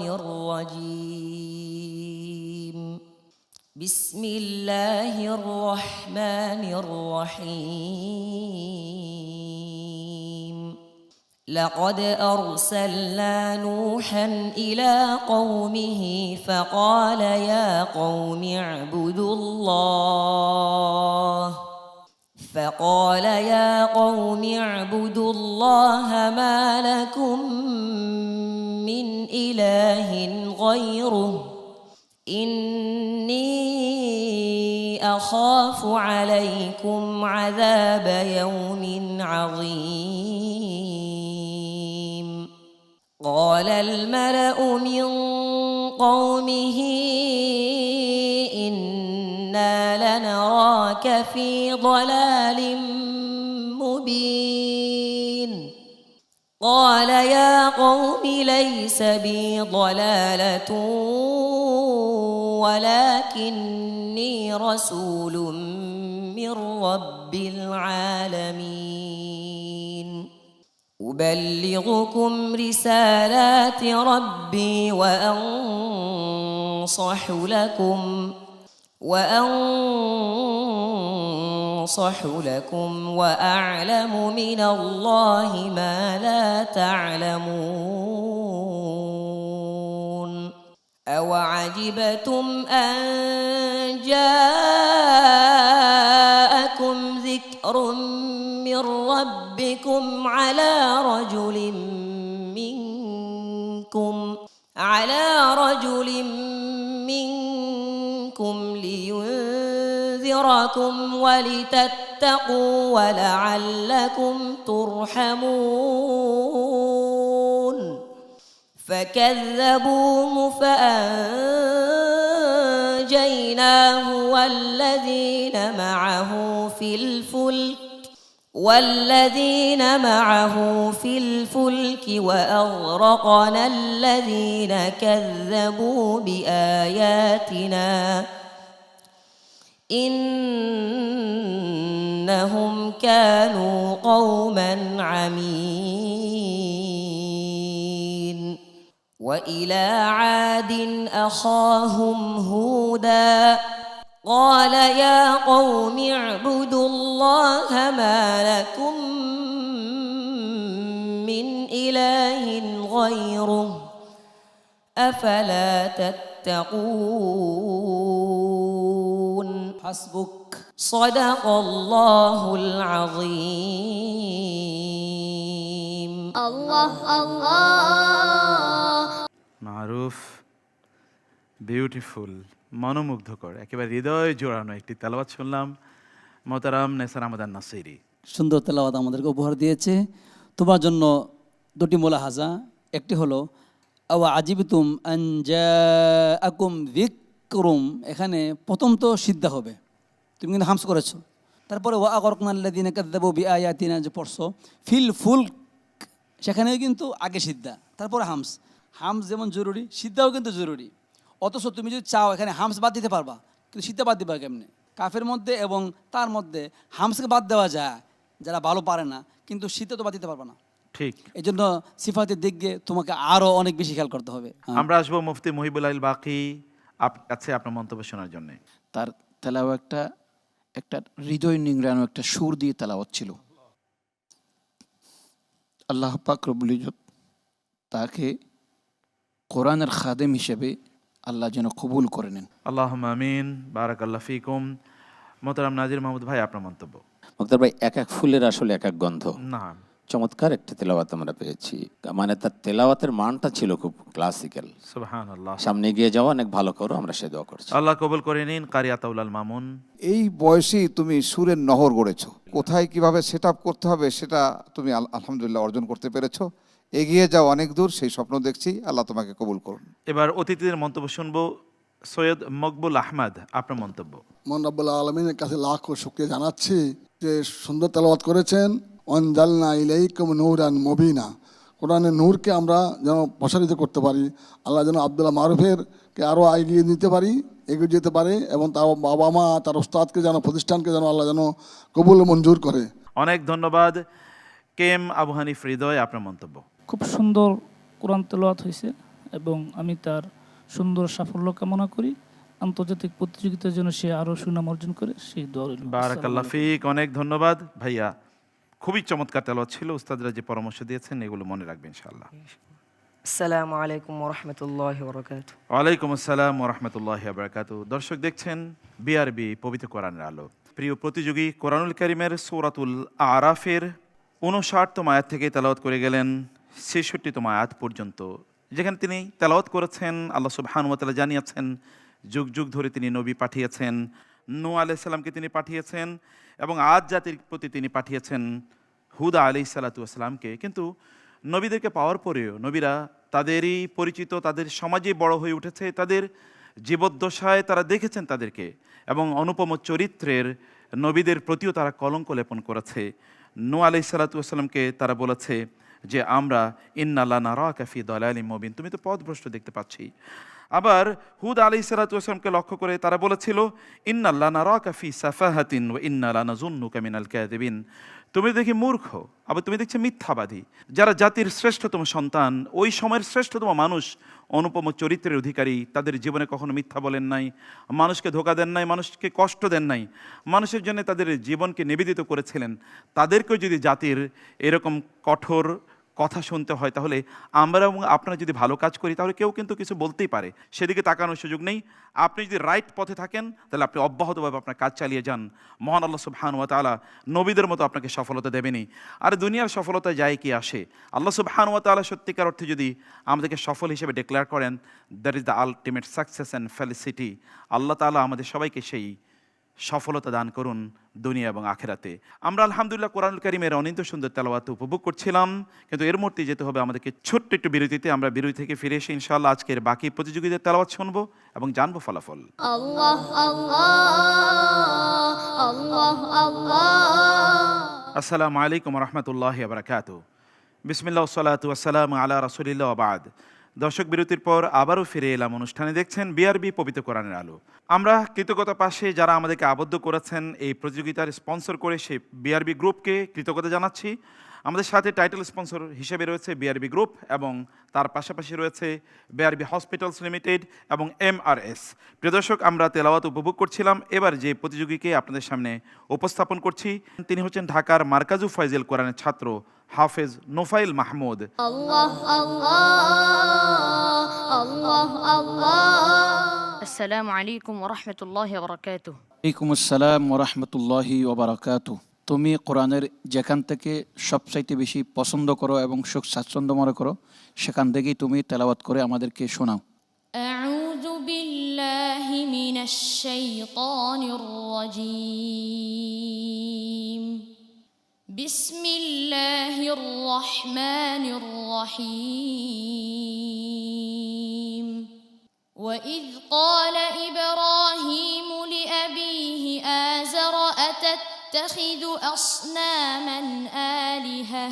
الرجيم. بسم الله الرحمن الرحيم. لقد أرسلنا نوحا إلى قومه فقال يا قوم اعبدوا الله ما لكم من إله غيره إني أخاف عليكم عذاب يوم عظيم. قال الملأ من قومه إنا لنراك في ضلال مبين. قال يا قوم ليس بي ضلالة ولكني رسول من رب العالمين. أبلغكم رسالات ربي وأنصح لكم وأعلم من الله ما لا تعلمون. أوعجبتم أن جاءكم ذكر من ربكم على رجل منكم لينذركم ولتتقوا ولعلكم ترحمون. فكذبوه فأنجيناه والذين معه في الفلك وأغرقنا الذين كذبوا بآياتنا إنهم كانوا قوما عمين. وإلى عاد أخاهم هودا قال يا قوم اعبدوا الله ما لكم من إله غيره أفلا تتقون. حسبك. صدق الله العظيم. الله الله মারুফ, বিউটিফুল, মনোমুগ্ধকর, একেবারে হৃদয় জোড়ানো একটি তেলাওয়াত শুনলাম। মোহতারাম নেসার আহমদ নাসিরি সুন্দর তেলাওয়াত আমাদেরকে উপহার দিয়েছে। তোমার জন্য দুটি মুলাহাজা। একটি হলো আওয়া আজিবতুম আন জাআকুম যিকরুম, এখানে প্রথম তো সিদ্ধা হবে, তুমি কিন্তু হামস করেছো। তারপরে ওয়া আগরকনাল্লাযিনা কাযযাবু বিআয়াতিনা যে পড়ছো ফিল ফুলক, সেখানেও কিন্তু আগে সিদ্ধা তারপরে হামস। হামস যেমন জরুরি, সিদ্ধাও কিন্তু জরুরি। অথচ তুমি যদি চাও এখানে হামস বাদ দিতে পারবা, কিন্তু সিদ্ধা বাদ দিবা কেমনে? কাফের মধ্যে এবং তার মধ্যে হামসকে বাদ দেওয়া যায়, যারা ভালো পারে না, কিন্তু সিদ্ধা তো বাদ দিতে পারবা না। ঠিক, এই জন্য সিফাতের দিক দিয়ে তোমাকে আরো অনেক বেশি খেয়াল করতে হবে। আমরা আসবো মুফতি মুহিবুল আইল বাকি আপনার কাছে আপনার মন্তব্য শোনার জন্য। তার তেলাও একটা হৃদয় নিংড়ানো একটা সুর দিয়ে তেলাওয়াত ছিল। আল্লাহ পাক রব্বুল ইজ্জত তাকে কোরআনের খাদেম হিসেবে আল্লাহ যেন কবুল করে নেন। আল্লাহুম্মা আমিন। বারাকাল্লাহু ফিকুম। মোহতারাম নাজির মাহমুদ ভাই, আপনার মন্তব্য। মুক্তার ভাই, এক এক ফুলের আসলে এক এক গন্ধ। না, চমৎকার একটা তেলাওয়াত আমরা পেয়েছি, মানে তার তেলাওয়াতের মানটা ছিল খুব ক্লাসিক্যাল। সুবহানাল্লাহ। সামনে এগিয়ে যাও, অনেক ভালো করো, আমরা সে দোয়া করছি। আল্লাহ কবুল করে নিন। কারি আতাউল মামুন, এই বয়সেই তুমি সুরের নহর গড়েছো, কোথায় কিভাবে সেট আপ করতে হবে সেটা তুমি আলহামদুলিল্লাহ অর্জন করতে পেরেছো। এগিয়ে যাও অনেক দূর, সেই স্বপ্ন দেখছি। আল্লাহ তোমাকে কবুল করুন। এবার অতিথিদের মন্তব্য শুনবো। সৈয়দ মকবুল আহমদ, আপনার মন্তব্য। মহান রব্বুল আলমিনের কাছে লাখো শুকরিয়া জানাচ্ছি যে সুন্দর তেলাওয়াত করেছেন। অনজালনা ইলাইকুম নূরান মুবিনা, কোরআনের নূরকে আমরা যেন প্রসারিত করতে পারি। আল্লাহ যেন আব্দুল্লাহ মারুফেরকে আরও এগিয়ে নিতে পারি, এগিয়ে যেতে পারে, এবং তার বাবা মা, তার ওস্তাদকে যেন, প্রতিষ্ঠানকে যেন আল্লাহ যেন কবুল মঞ্জুর করে। অনেক ধন্যবাদ। কেম আবু হানিফ হৃদয়, আপনার মন্তব্য। খুব সুন্দর কোরআন তেলাওয়াত হয়েছে এবং আমি তার সুন্দর সাফল্য কামনা করি। আন্তর্জাতিক প্রতিযোগিতার জন্য সে আরও সুনাম অর্জন করে, সেই দোয়া রইল। বারাকাল্লাহ ফিক, অনেক ধন্যবাদ ভাইয়া। খুবই চমৎকার তেলাওয়াত ছিল। উস্তাদরা যে পরামর্শ দিয়েছেন এগুলো মনে রাখবেন ইনশাআল্লাহ। আসসালামু আলাইকুম ওয়া রাহমাতুল্লাহি ওয়া বারাকাতুহু। ওয়ালাইকুম আসসালাম ওয়া রাহমাতুল্লাহি ওয়া বারাকাতুহু। দর্শক দেখছেন বিআরবি পবিত্র কোরআনের আলো। প্রিয় প্রতিযোগী কোরআনুল কারীমের সূরাতুল আরাফের ৫৯তম আয়াত থেকে তেলাওয়াত করে গেলেন ৬৬তম আয়াত পর্যন্ত, যেখানে তিনি তেলাওয়াত করেছেন আল্লাহ সুবহানাহু ওয়া তাআলা জানিয়েছেন যুগ যুগ ধরে তিনি নবী পাঠিয়েছেন, নূহ আলাইহিস সালামকে তিনি পাঠিয়েছেন, এবং আদ জাতির প্রতি তিনি পাঠিয়েছেন হুদা আলাইহিস সালাতু ওয়াস সালামকে। কিন্তু নবীদেরকে পাওয়ার পরেও নবীরা তাদেরই পরিচিত, তাদের সমাজে বড় হয়ে উঠেছে, তাদের জীবদ্দশায় তারা দেখেছেন তাদেরকে, এবং অনুপম চরিত্রের নবীদের প্রতিও তারা কলঙ্ক লেপন করেছে। নূহ আলাইহিস সালাতু ওয়াস সালামকে তারা বলেছে যে আমরা ইন্না লা নারাকা ফি দালালিম মুবিন, তুমি তো পথভ্রষ্ট দেখতে পাচ্ছি। আবার হুদ আলাইহিস সালাতু ওয়াস সালামকে লক্ষ্য করে তারা বলেছিল ইন্না লা নারাকা ফি সাফাহাতিন ওয়া ইন্না লা নাযুন্নুকা মিনাল কাযিবিন, তুমি দেখি মূর্খ, আবার তুমি দেখছি মিথ্যাবাদী। যারা জাতির শ্রেষ্ঠতম সন্তান, ওই সময়ের শ্রেষ্ঠতম মানুষ, অনুপম চরিত্রের অধিকারী, তাদের জীবনে কখনো মিথ্যা বলেন নাই, মানুষকে ধোঁকা দেন নাই, মানুষকে কষ্ট দেন নাই, মানুষের জন্য তাদের জীবনকে নিবেদিত করেছিলেন। তাদেরকেও যদি জাতির এরকম কঠোর কথা শুনতে হয়, তাহলে আমরা এবং আপনারা যদি ভালো কাজ করি তাহলে কেউ কিন্তু কিছু বলতেই পারে, সেদিকে তাকানোর সুযোগ নেই। আপনি যদি রাইট পথে থাকেন তাহলে আপনি অব্যাহতভাবে আপনার কাজ চালিয়ে যান। মহান আল্লাহ সুবহানাহু ওয়া তাআলা নবীদের মতো আপনাকে সফলতা দেবেনই। আর দুনিয়ার সফলতা যায় কি আসে, আল্লাহ সুবহানাহু ওয়া তাআলা সত্যিকার অর্থে যদি আমাদেরকে সফল হিসেবে ডিক্লেয়ার করেন, that is the ultimate success and felicity. আল্লাহ তাআলা আমাদের সবাইকে সেই সফলতা দান করুন দুনিয়া এবং আখেরাতে। আমরা আলহামদুলিল্লাহ কোরআনুল কারীমের অনিন্দ সুন্দর তেলাওয়াত উপভোগ করছিলাম, কিন্তু এর মধ্যে যেতে হবে আমাদেরকে ছোট্ট একটু বিরতিতে। আমরা বিরতি থেকে ফিরে এসে ইনশাআল্লাহ আজকের বাকি প্রতিযোগীদের তেলাওয়াত শুনবো এবং জানবো ফলাফল। আল্লাহ আল্লাহ আল্লাহ আল্লাহ। আসসালামু আলাইকুম ওয়া রাহমাতুল্লাহি ওয়া বারাকাতুহু। বিসমিল্লাহ ওয়া সলাতু ওয়া সালামু আলা রাসূলিল্লাহ ওয়া বা'দ। দর্শক, বিরতির পর আবারও ফিরে এলাম অনুষ্ঠানে। দেখছেন বিআরবি পবিত্র কোরআনের আলো। আমরা কৃতজ্ঞতা পাশে যারা আমাদেরকে আবদ্ধ করেছেন এই প্রতিযোগিতার স্পন্সর করে, সেই বিআরবি গ্রুপকে কৃতজ্ঞতা জানাচ্ছি। আমাদের সাথে টাইটেল স্পন্সর হিসেবে রয়েছে বিআরবি গ্রুপ, এবং তার পাশাপাশি রয়েছে বিআরবি হসপিটালস লিমিটেড এবং MRS। প্রিয় দর্শক, আমরা তেলাওয়াত উপভোগ করছিলাম। এবার যে প্রতিযোগীকে আপনাদের সামনে উপস্থাপন করছি, তিনি হচ্ছেন ঢাকার মার্কাজু ফয়জিল কোরআনের ছাত্র হাফেজ নোফাইল মাহমুদ। আল্লাহ আল্লাহ আল্লাহ আল্লাহ। আসসালামু আলাইকুম ওয়া রাহমাতুল্লাহি ওয়া বারাকাতুহু। ওয়ালাইকুম আসসালাম ওয়া রাহমাতুল্লাহি ওয়া বারাকাতুহু। তুমি কোরআনের যেখান থেকে সবচাইতে বেশি পছন্দ করো এবং সুখ স্বাচ্ছন্দ্য মনে করো, সেখান থেকেই তুমি তেলাওয়াত করে আমাদেরকে শোনাও। আউযু বিল্লাহি মিনাশ শাইতানির রাজীম। বিসমিল্লাহির রহমানির রহিম। وإذ قال إبراهيم لأبيه آزر أتتخذ أصناما آلهة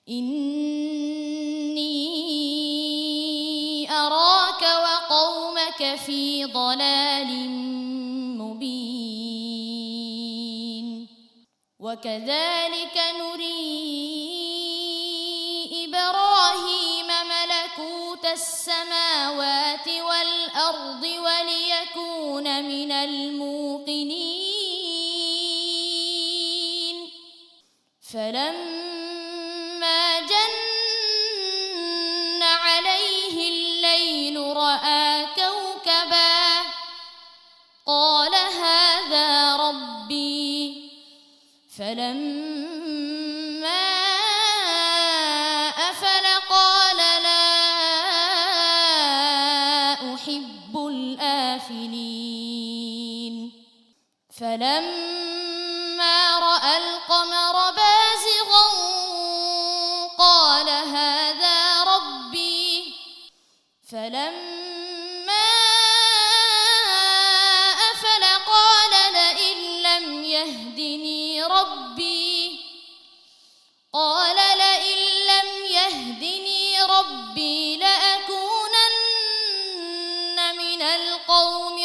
إني أراك وقومك في ضلال مبين وكذلك نري إبراهيم ملكوت السماوات والأرض وليكون من الموقنين فلما جن عليه الليل رأى كوكبا قال هذا ربي أفل قال لا أحب الآفلين فلما رأى القمر بازغا قال هذا ربي فلما أفل قال لئن لم يهدني ربي لأكونن من القوم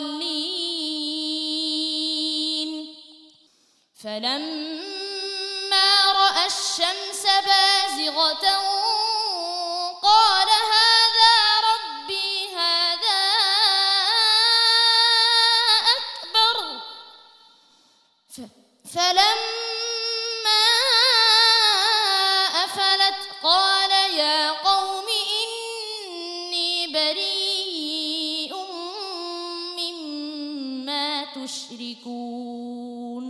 الضالين فلما رأى الشمس بازغة قال هذا ربي هذا أكبر فلما أفلت قال يا قوم إني بريء مما تشركون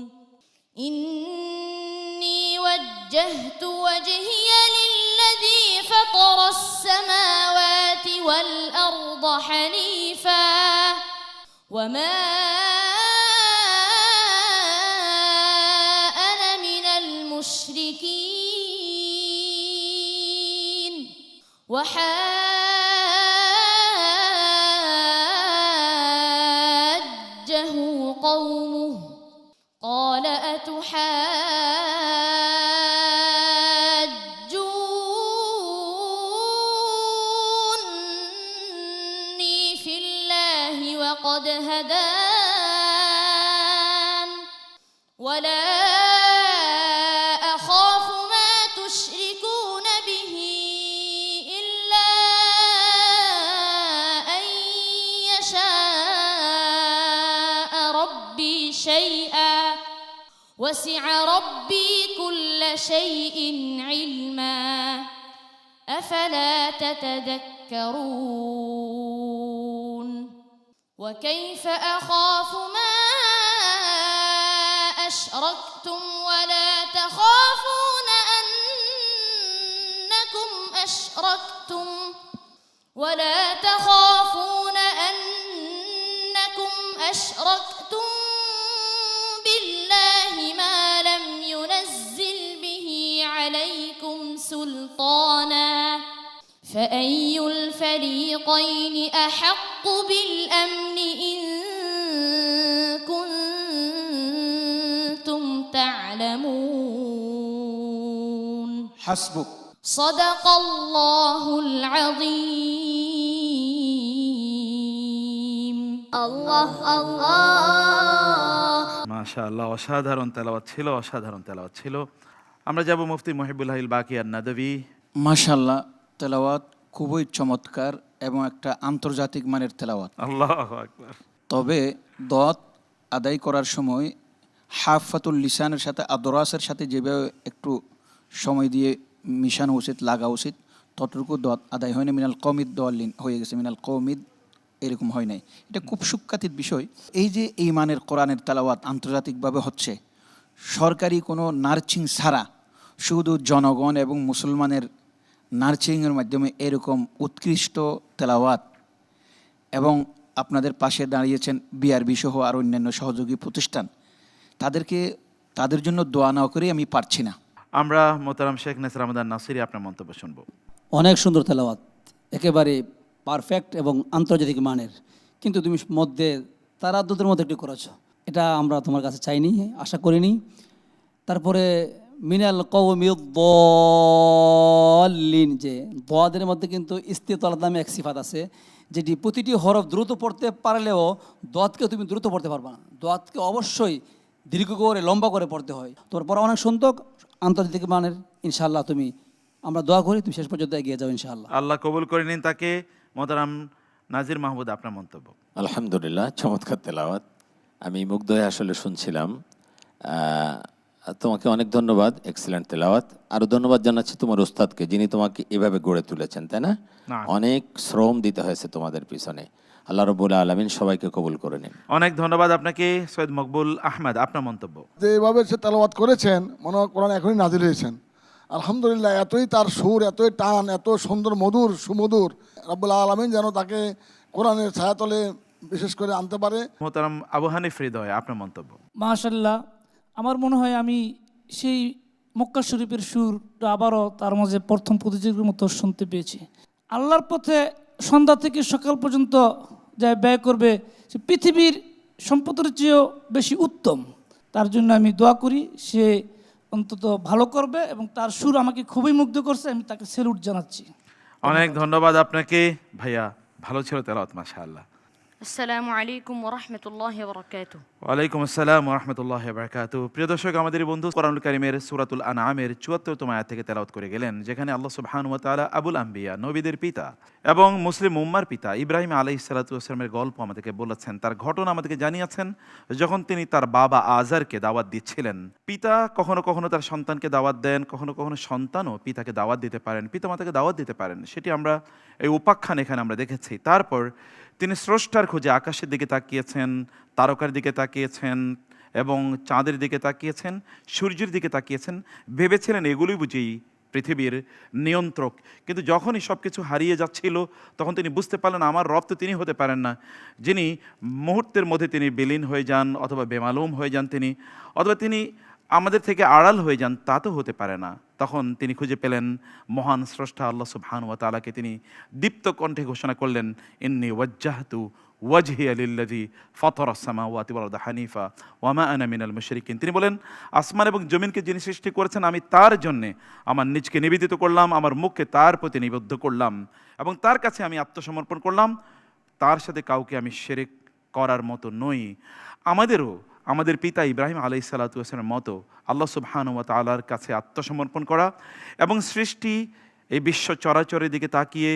إني وجهت وجهي للذي فطر السماوات والأرض حنيفا وما أنا من المشركين وحاجه قومه قال أتحاجوني في الله وقد هدان ولا أخاف ما تشركون به إلا أن يشاء ربي شيئا وسع ربي كل شيء علما أفلا تتذكرون وكيف أخاف ما أشركتم ولا تخافون أنكم أشركتم بالله ما لم ينزل به عليكم سلطانا فأي الفريقين أحق بالأمن إن كنتم تعلمون حسبك صدق الله العظيم الله মাশাআল্লাহ, অসাধারণ তেলাওয়াত ছিল, অসাধারণ তেলাওয়াত ছিল। আমরা যাব মুফতি মহিবুল হাইল বাকিয়ার নাদভী। মাশাআল্লাহ, তেলাওয়াত খুবই চমৎকার এবং একটা আন্তর্জাতিক মানের তেলাওয়াত। আল্লাহু আকবার। তবে দত আদায় করার সময় হাফাতুল লিসানের সাথে আদরাসের সাথে যেভাবে একটু সময় দিয়ে মিশানো উচিত, লাগা উচিত, ততটুকু দত আদায় হয়নি। মিনাল কৌমিদ দলিন হয়ে গেছে, মিনাল কৌমিদ এরকম হয় নাই। এটা খুব সুখ্যাতির বিষয়। এই যে এই মানের কোরআনের তেলাওয়াত আন্তর্জাতিকভাবে হচ্ছে, সরকারি কোনো নার্চিং ছাড়া শুধু জনগণ এবং মুসলমানের নার্চিংয়ের মাধ্যমে এরকম উৎকৃষ্ট তেলাওয়াত, এবং আপনাদের পাশে দাঁড়িয়েছেন বিআরবি সহ আর অন্যান্য সহযোগী প্রতিষ্ঠান, তাদের জন্য দোয়া না করে আমি পারছি না। আমরা মোহতারাম শেখ নাসির রহমান নাসিরি আপনার মন্তব্য শুনবো। অনেক সুন্দর তেলাওয়াত, একেবারে পারফেক্ট এবং আন্তর্জাতিক মানের, কিন্তু তুমি মধ্যে তারাদ্দুদের মধ্যে একটু করেছো, এটা আমরা তোমার কাছে চাইনি, আশা করিনি। তারপরে মিনাল কওমিদ দাল্লিন, যে দোয়াদের মধ্যে কিন্তু ইস্তিতালাত নামে এক সিফাত আছে, যেটি প্রতিটি হরফ দ্রুত পড়তে পারলেও দোয়াতকে তুমি দ্রুত পড়তে পারবা না, দোয়াতকে অবশ্যই দীর্ঘ করে লম্বা করে পড়তে হয়। তোর পড়া অনেক সুন্দর, আন্তর্জাতিক মানের। ইনশাআল্লাহ তুমি, আমরা দোয়া করি তুমি শেষ পর্যন্ত এগিয়ে যাও ইনশাআল্লাহ। আল্লাহ কবুল করে নিন তাকে। মোহতারাম নাজির মাহমুদ আপনার মন্তব্য। আলহামদুলিল্লাহ, চমৎকার তেলাওয়াত। আমি মুগ্ধ হয়ে আসলে শুনছিলাম। তোমাকে অনেক ধন্যবাদ, এক্সেলেন্ট তেলাওয়াত। আরো ধন্যবাদ জানাচ্ছি তোমার উস্তাদকে, যিনি তোমাকে এভাবে গড়ে তুলেছেন, তাই না? অনেক শ্রম দিতে হয়েছে তোমাদের পিছনে। আল্লাহ রাব্বুল আলামিন সবাইকে কবুল করে নিন। অনেক ধন্যবাদ আপনাকে সৈয়দ মকবুল আহমদ, আপনার মন্তব্য। যে এভাবে সে তেলাওয়াত করেছেন, মনে হয় কোরআন এখনই নাজিল হয়েছেন। আলহামদুলিল্লাহ, এতই তার সুর, এতই টান, এত সুন্দর মধুর সুমধুর, রাব্বুল আলামিন যেন তাকে কোরআনের ছায়াতলে বিশেষ করে আনতে পারে। মোহতারাম আবু হানিফ হৃদয়, আপনার মন্তব্য। মাশাল্লাহ, আমার মনে হয় আমি সেই মক্কা শরীফের সুরটা আবারও তার মাঝে প্রথম প্রতিযোগীর মতো শুনতে পেয়েছি। আল্লাহর পথে সন্ধ্যা থেকে সকাল পর্যন্ত যা ব্যয় করবে সে পৃথিবীর সম্পদের চেয়েও বেশি উত্তম। তার জন্য আমি দোয়া করি সে অন্তত ভালো করবে, এবং তার সুর আমাকে খুবই মুগ্ধ করছে, আমি তাকে স্যালুট জানাচ্ছি। অনেক ধন্যবাদ আপনাকে ভাইয়া, ভালো ছিল তেলাওয়াত, মাশাআল্লাহ। আসসালামু আলাইকুম ওয়া রাহমাতুল্লাহি ওয়া বারাকাতুহু। ওয়ালাইকুম আসসালাম ওয়া রাহমাতুল্লাহি ওয়া বারাকাতুহু। প্রিয় দর্শক, আমাদের বন্ধু কোরআনুল কারীমের সূরাতুল আনআমের ৭৪তম আয়াত থেকে তেলাওয়াত করে গেলেন, যেখানে আল্লাহ সুবহানাহু ওয়া তাআলা আবুল আম্বিয়া, নবীদের পিতা এবং মুসলিম উম্মার পিতা ইব্রাহিম আলাইহিস সালাতু ওয়াস সালামের গল্প আমাদেরকে বলেছেন, তার ঘটনা আমাদেরকে জানিয়েছেন। যখন তিনি তার বাবা আজারকে দাওয়াত দিচ্ছিলেন, পিতা কখনো কখনো তার সন্তানকে দাওয়াত দেন, কখনো কখনো সন্তানও পিতাকে দাওয়াত দিতে পারেন, পিতামাতাকে দাওয়াত দিতে পারেন। সেটি আমরা এই উপাখ্যান এখানে আমরা দেখেছি। তারপর তিনি স্রষ্টার খোঁজে আকাশের দিকে তাকিয়েছেন, তারকার দিকে তাকিয়েছেন এবং চাঁদের দিকে তাকিয়েছেন, সূর্যের দিকে তাকিয়েছেন, ভেবেছিলেন এগুলোই বুঝি পৃথিবীর নিয়ন্ত্রক। কিন্তু যখনই সব কিছু হারিয়ে যাচ্ছিল, তখন তিনি বুঝতে পারলেন আমার রব তো তিনি হতে পারেন না, যিনি মুহূর্তের মধ্যে তিনি বিলীন হয়ে যান অথবা বেমালুম হয়ে যান তিনি, অথবা তিনি আমাদের থেকে আড়াল হয়ে যান, তা তো হতে পারে না। তখন তিনি খুঁজে পেলেন মহান স্রষ্টা আল্লাহ সুবহানাহু ওয়া তাআলাকে। তিনি দীপ্ত কণ্ঠে ঘোষণা করলেন, ইন্নী ওয়াজ্জাহতু ওয়াজহিয়া লিল্লাযী ফাতারাস সামাওয়াতি ওয়াল আরদা হানিফা ওয়া মা আনা মিনাল মুশরিকিন। তিনি বলেন, আসমান এবং জমিনকে যিনি সৃষ্টি করেছেন, আমি তার জন্যে আমার নিজকে নিবেদিত করলাম, আমার মুখকে তার প্রতি নিবদ্ধ করলাম এবং তার কাছে আমি আত্মসমর্পণ করলাম। তার সাথে কাউকে আমি শিরক করার মতো নই। আমাদের পিতা ইব্রাহিম আলাইহিস সালাতু ওয়াস সালামের মতো আল্লাহ সুবহানাহু ওয়া তাআলার কাছে আত্মসমর্পণ করা এবং সৃষ্টি এই বিশ্ব চরাচরের দিকে তাকিয়ে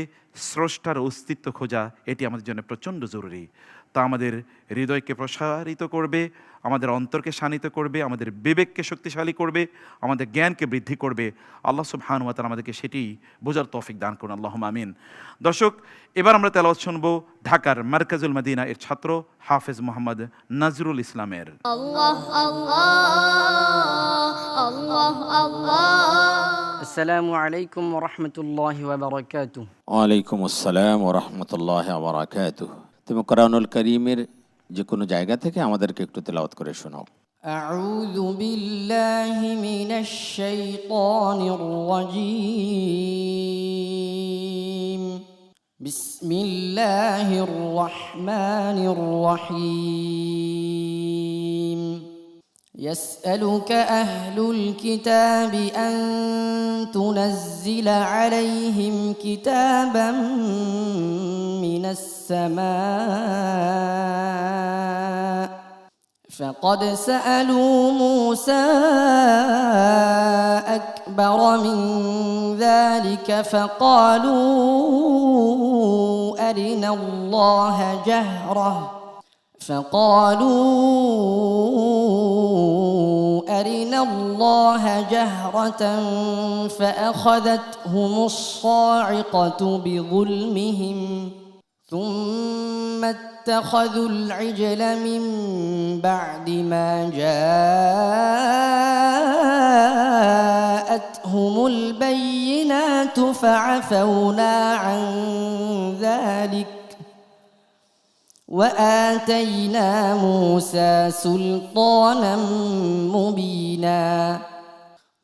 স্রষ্টার অস্তিত্ব খোঁজা, এটি আমাদের জন্য প্রচণ্ড জরুরি। তা আমাদের হৃদয়কে প্রসারিত করবে, আমাদের অন্তরকে শানিত করবে, আমাদের বিবেককে শক্তিশালী করবে, আমাদের জ্ঞানকে বৃদ্ধি করবে। আল্লাহ সুবহানাহু ওয়া তাআলা আমাদেরকে সেটি বোঝার তৌফিক দান করুন, আল্লাহুম্মা আমিন। দর্শক, এবার আমরা তেলাওয়াত শুনব ঢাকার মারকাজুল মদিনা এর ছাত্র হাফেজ মোহাম্মদ নজরুল ইসলামের। আল্লাহ আল্লাহ আল্লাহ আল্লাহ। আসসালামু আলাইকুম ওয়া রাহমাতুল্লাহি ওয়া বারাকাতুহু। ওয়ালাইকুম আসসালাম ওয়া রাহমাতুল্লাহি ওয়া বারাকাতুহু। তুমি কোরআনুল কারীমের যে কোনো জায়গা থেকে আমাদেরকে একটু তেলাওয়াত করে শোনাও। আউযু বিল্লাহি মিনাশ শাইতানির রাজীম। বিসমিল্লাহির রহমানির রহিম। يسألك أهل الكتاب أن تنزل عليهم كتابا من السماء فقد سألوا موسى أكبر من ذلك فقالوا أرنا الله جهرة فأخذتهم الصاعقة بظلمهم ثم اتخذوا العجل من بعد ما جاءتهم البينات فعفونا عن ذلك وآتينا موسى سلطانا مبينا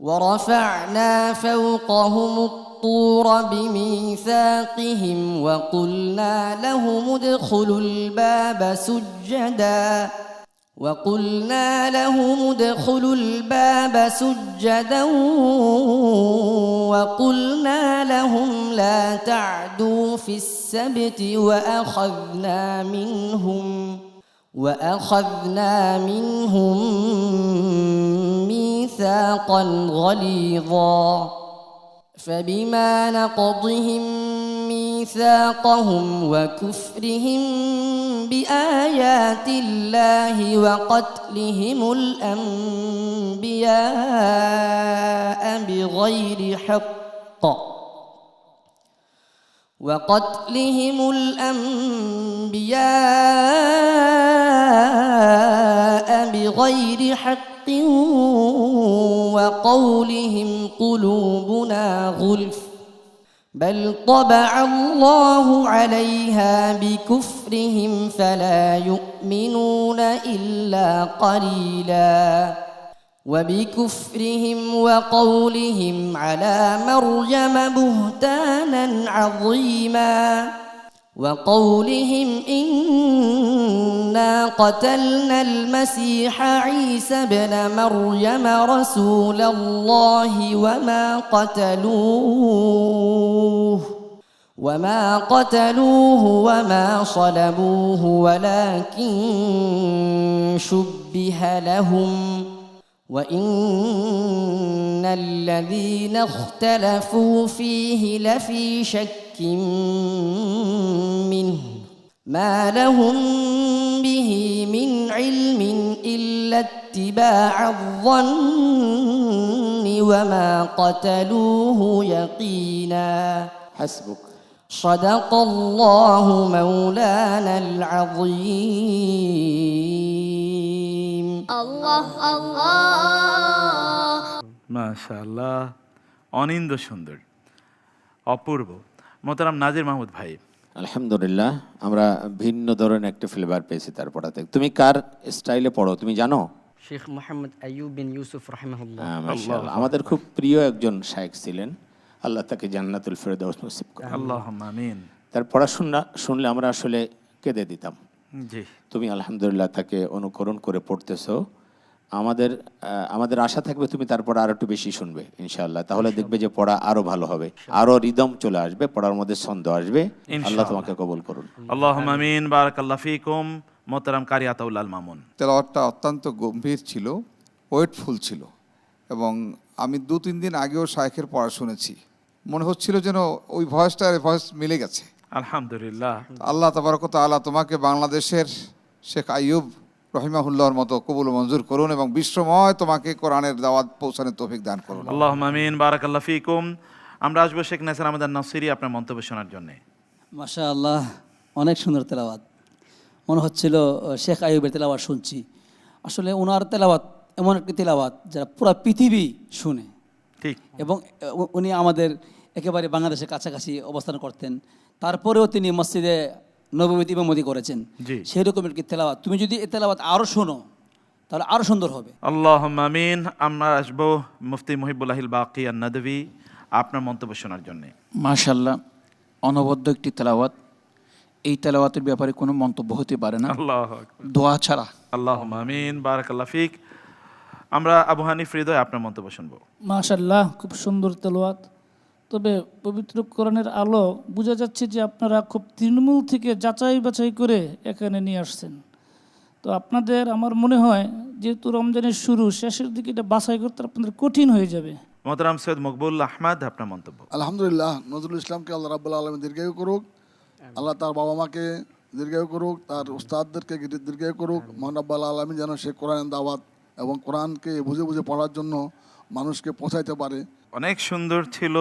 ورفعنا فوقهم الطور بميثاقهم وقلنا لهم ادخلوا الباب سجدا وقلنا لهم لا تعدوا في السبت وأخذنا منهم ميثاقا غليظا فبما نقضهم ميثاقهم ميثاقهم وكفرهم بآيات الله وقتلهم الأنبياء بغير حق وقولهم قلوبنا غلف بل طبع الله عليها بكفرهم فلا يؤمنون إلا قليلا وبكفرهم وقولهم على مريم بهتانا عظيما وقولهم إنا قتلنا المسيح عيسى ابن مريم رسول الله وما قتلوه وما صلبوه ولكن شبه لهم وإن الذين اختلفوا فيه لفي شك منه ما لهم به من علم إلا اتباع الظن وما قتلوه يقينا حسبك صدق الله مولانا العظيم الله الله মাশাআল্লাহ, অনিন্দ সুন্দর, অপূর্ব। মোহতারাম নাজির মাহমুদ ভাই, আলহামদুলিল্লাহ, আমরা ভিন্ন ধরনের একটা ফ্লেভার পেয়েছি তার পড়াতে। তুমি কার স্টাইলে পড়ো তুমি জানো? শেখ মোহাম্মদ আইয়ুব বিন ইউসুফ রাহিমাহুল্লাহ। মাশাআল্লাহ, আমাদের খুব প্রিয় একজন শায়েখ ছিলেন, আল্লাহ তাকে জান্নাতুল ফেরদাউস নসিব করুন। আল্লাহুম্মা আমিন। তার পড়াশোনা শুনলে আমরা আসলে কেঁদে দিতাম। জি, তুমি আলহামদুলিল্লাহ তাকে অনুকরণ করে পড়তেছো। আমাদের আশা থাকবে তুমি তারপর আরো একটু বেশি শুনবে ইনশাআল্লাহ, তাহলে দেখবে যে পড়া আরো ভালো হবে, আরো রিদম চলে আসবে, পড়ার মধ্যে ছন্দ আসবে। আল্লাহ তোমাকে কবুল করুন। আল্লাহুম্মা আমিন। বারাকাল্লাহু ফিকুম। মোহতারাম কারি আতাউল আল মামুন, তেলাওয়াতটা অত্যন্ত গম্ভীর ছিল, ওয়েটফুল ছিল, এবং আমি 2-3 দিন আগেও শায়েখের পড়া শুনেছি, মনে হচ্ছিল যেন ওই ভয়েসটা ভয়েস মিলে গেছে। আলহামদুলিল্লাহ। আল্লাহ তাবারক ওয়া তাআলা তোমাকে বাংলাদেশের শেখ আইয়ুব রহিমাহুল্লাহর মতো কবুল মঞ্জুর করুন এবং বিশ্বময় তোমাকে কোরআনের দাওয়াত পৌঁছানোর তৌফিক দান করুন। আল্লাহুম্মা আমিন। বারাকাল্লাহু ফিকুম। আমরা আসবো শেখ নাসির আহমেদ নাসিরি আপনার মন্তব্য শোনার জন্য। মাশাআল্লাহ, অনেক সুন্দর তেলাওয়াত, মনে হচ্ছিল শেখ আইয়ুবের তেলাওয়াত শুনছি। আসলে ওনার তেলাওয়াত এমন একটি তেলাওয়াত যারা পুরো পৃথিবী শুনে, ঠিক, এবং উনি আমাদের একেবারে বাংলাদেশের কাছাকাছি অবস্থান করতেন, তারপরেও তিনি মসজিদে নববীতে ইমামতি করেছেন। সেই রকম একটি তেলাওয়াত, তুমি যদি এই তেলাওয়াত আরো শোনো তাহলে আরো সুন্দর হবে। আল্লাহুম্মা আমিন। আমরা আসবো মুফতি মুহিবুল্লাহিল বাকি আন-নাদভী আপনার মন্তব্য শোনার জন্য। মাশাআল্লাহ, অনবদ্য একটি তেলাওয়াত। এই তেলাওয়াতের ব্যাপারে কোনো মন্তব্য হতে পারে না আল্লাহু আকবার, দোয়া ছাড়া। আল্লাহুম্মা আমিন। বারাকাল্লাহু ফিক। আমরা আবু হানিফ হৃদয় আপনার মন্তব্য শুনবো। মাশাআল্লাহ, খুব সুন্দর তেলাওয়াত। তবে পবিত্র কোরআনের আলো বোঝা যাচ্ছে যে আপনারা খুব তৃণমূল থেকে যাচাই বাছাই করে এখানে নিয়ে আসছেন। তো আপনাদের, আমার মনে হয় যেহেতু রমজানের শুরু, শেষের দিকে এটা বাছাই করতে আপনাদের কঠিন হয়ে যাবে। মোহতারাম সৈয়দ মকবুল আহমদ আপনার মন্তব্য। আলহামদুলিল্লাহ, নজরুল ইসলামকে আল্লাহ রাব্বুল আলামিন দীর্ঘায়ু করুক, আল্লাহ তার বাবা মাকে দীর্ঘায়ু করুক, তার উস্তাদদেরকে দীর্ঘায়ু করুক। মহান রাব্বুল আলামিন যেন সে কোরআনের দাওয়াত এবং কোরআনকে বুঝে বুঝে পড়ার জন্য মানুষকে পৌঁছাইতে পারে। অনেক সুন্দর ছিল,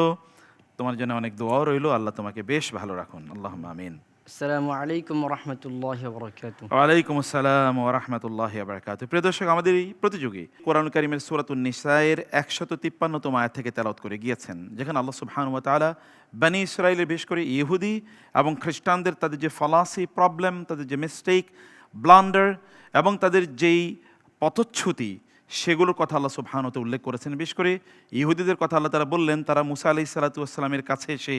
তোমার জন্য অনেক দোয়া রইল। আল্লাহ তোমাকে বেশ ভালো রাখুন। আল্লাহুম্মা আমিন। আসসালামু আলাইকুম ওয়া রাহমাতুল্লাহি ওয়া বারাকাতুহু। ওয়া আলাইকুম আসসালাম ওয়া রাহমাতুল্লাহি ওয়া বারাকাতুহু। প্রিয় দর্শক, আমাদের এই প্রতিযোগী কোরআনুল কারীমের সূরাতুন নিসায়ের 153তম আয়াত থেকে তেলাওয়াত করে গিয়েছেন, যেখানে আল্লাহ সুবহানাহু ওয়া তাআলা বনী ইসরাঈলের, বিশেষ করে ইহুদি এবং খ্রিস্টানদের তাদের যে ফলাসি প্রবলেম, তাদের যে মিস্টেক, ব্লান্ডার এবং তাদের যেই পথচ্যুতি, সেগুলোর কথা আল্লাহ সুবহানাহু ওয়া তাআলা উল্লেখ করেছেন। বিশেষ করে ইহুদিদের কথা আল্লাহ তাআলা বললেন, তারা মুসা আলাইহিস সালাতু ওয়াস সালামের কাছে এসে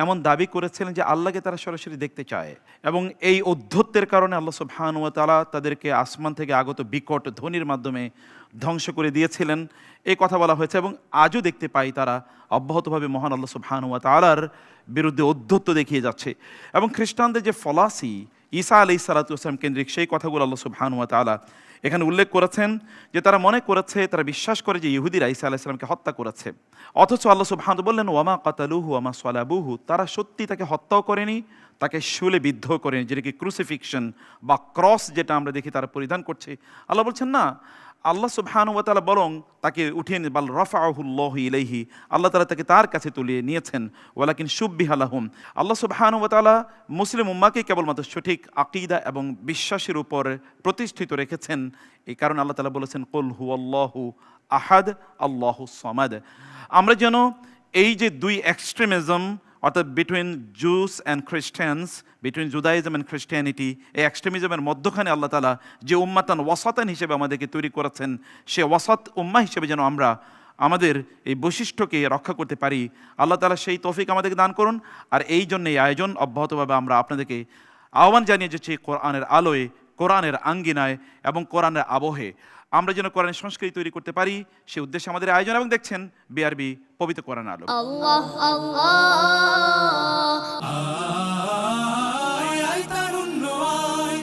এমন দাবি করেছিলেন যে আল্লাহকে তারা সরাসরি দেখতে চায়, এবং এই ঔদ্ধত্যের কারণে আল্লাহ সুবহানাহু ওয়া তাআলা তাদেরকে আসমান থেকে আগত বিকট ধ্বনির মাধ্যমে ধ্বংস করে দিয়েছিলেন, এই কথা বলা হয়েছে। এবং আজও দেখতে পাই তারা অব্যাহতভাবে মহান আল্লাহ সুবহানাহু ওয়া তাআলার বিরুদ্ধে ঔদ্ধত্য দেখিয়ে যাচ্ছে। এবং খ্রিস্টানদের যে ফলাসি, ঈসা আলাইহিস সালাতু ওয়াসসালাম কেন্দ্রিক সেই কথাগুলো আল্লাহ সুবহানাহু ওয়া তাআলা এখানে উল্লেখ করেছেন যে তারা মনে করেছে, তারা বিশ্বাস করে যে ইহুদিরা ঈসা আলাইহিস সালামকে হত্যা করেছে, অথচ আল্লাহ সুবহানাহু বললেন ওয়ামা কাতালুহু ওয়ামা সালাবুহু, তারা সত্যি তাকে হত্যাও করেনি, তাকে শুলে বিদ্ধ করেনি, যেটাকে ক্রুসিফিকশন বা ক্রস যেটা আমরা দেখি তারা পরিধান করছে। আল্লাহ বলছেন না, আল্লাহ সুবহানাহু ওয়া তাআলা বরং তাকে উঠিয়ে বাল রাফাআহুল্লাহু ইলাইহি, আল্লাহ তাআলা তাকে তার কাছে তুলিয়ে নিয়েছেন। ওয়ালাকিন শুববিহা লাহুম, আল্লাহ সুবহানাহু ওয়া তাআলা মুসলিম উম্মাহকে কেবলমাত্র সঠিক আকীদা এবং বিশ্বাসের উপর প্রতিষ্ঠিত রেখেছেন। এই কারণে আল্লাহ তাআলা বলেছেন কুল হুয়াল্লাহু আহাদ আল্লাহুস সামাদ। আমরা যেন এই যে দুই এক্সট্রিমিজম, অর্থাৎ between Jews and Christians, between Judaism and Christianity, এই এক্সট্রিমিজমের মধ্যখানে আল্লাহ তাআলা যে উম্মাতান ওয়াসাতান হিসেবে আমাদেরকে তৈরি করেছেন, সে ওয়াসাত উম্মাহ হিসেবে যেন আমরা আমাদের এই বৈশিষ্ট্যকে রক্ষা করতে পারি। আল্লাহ তাআলা সেই তৌফিক আমাদেরকে দান করুন। আর এই জন্য এই আয়োজন অব্যাহতভাবে আমরা আপনাদেরকে আহ্বান জানিয়ে যাচ্ছি, কোরআনের আলোয়, কোরআনের আঙ্গিনায় এবং কোরআনের আবহে আমরা যেন কোরআনের সংস্কৃতি তৈরি করতে পারি, সেই উদ্দেশ্যে আমাদের আয়োজন। এবং দেখছেন বিআরবি পবিত্র কোরআন আলো। আল্লাহ আল্লাহ আয় তারুণ্য আয়,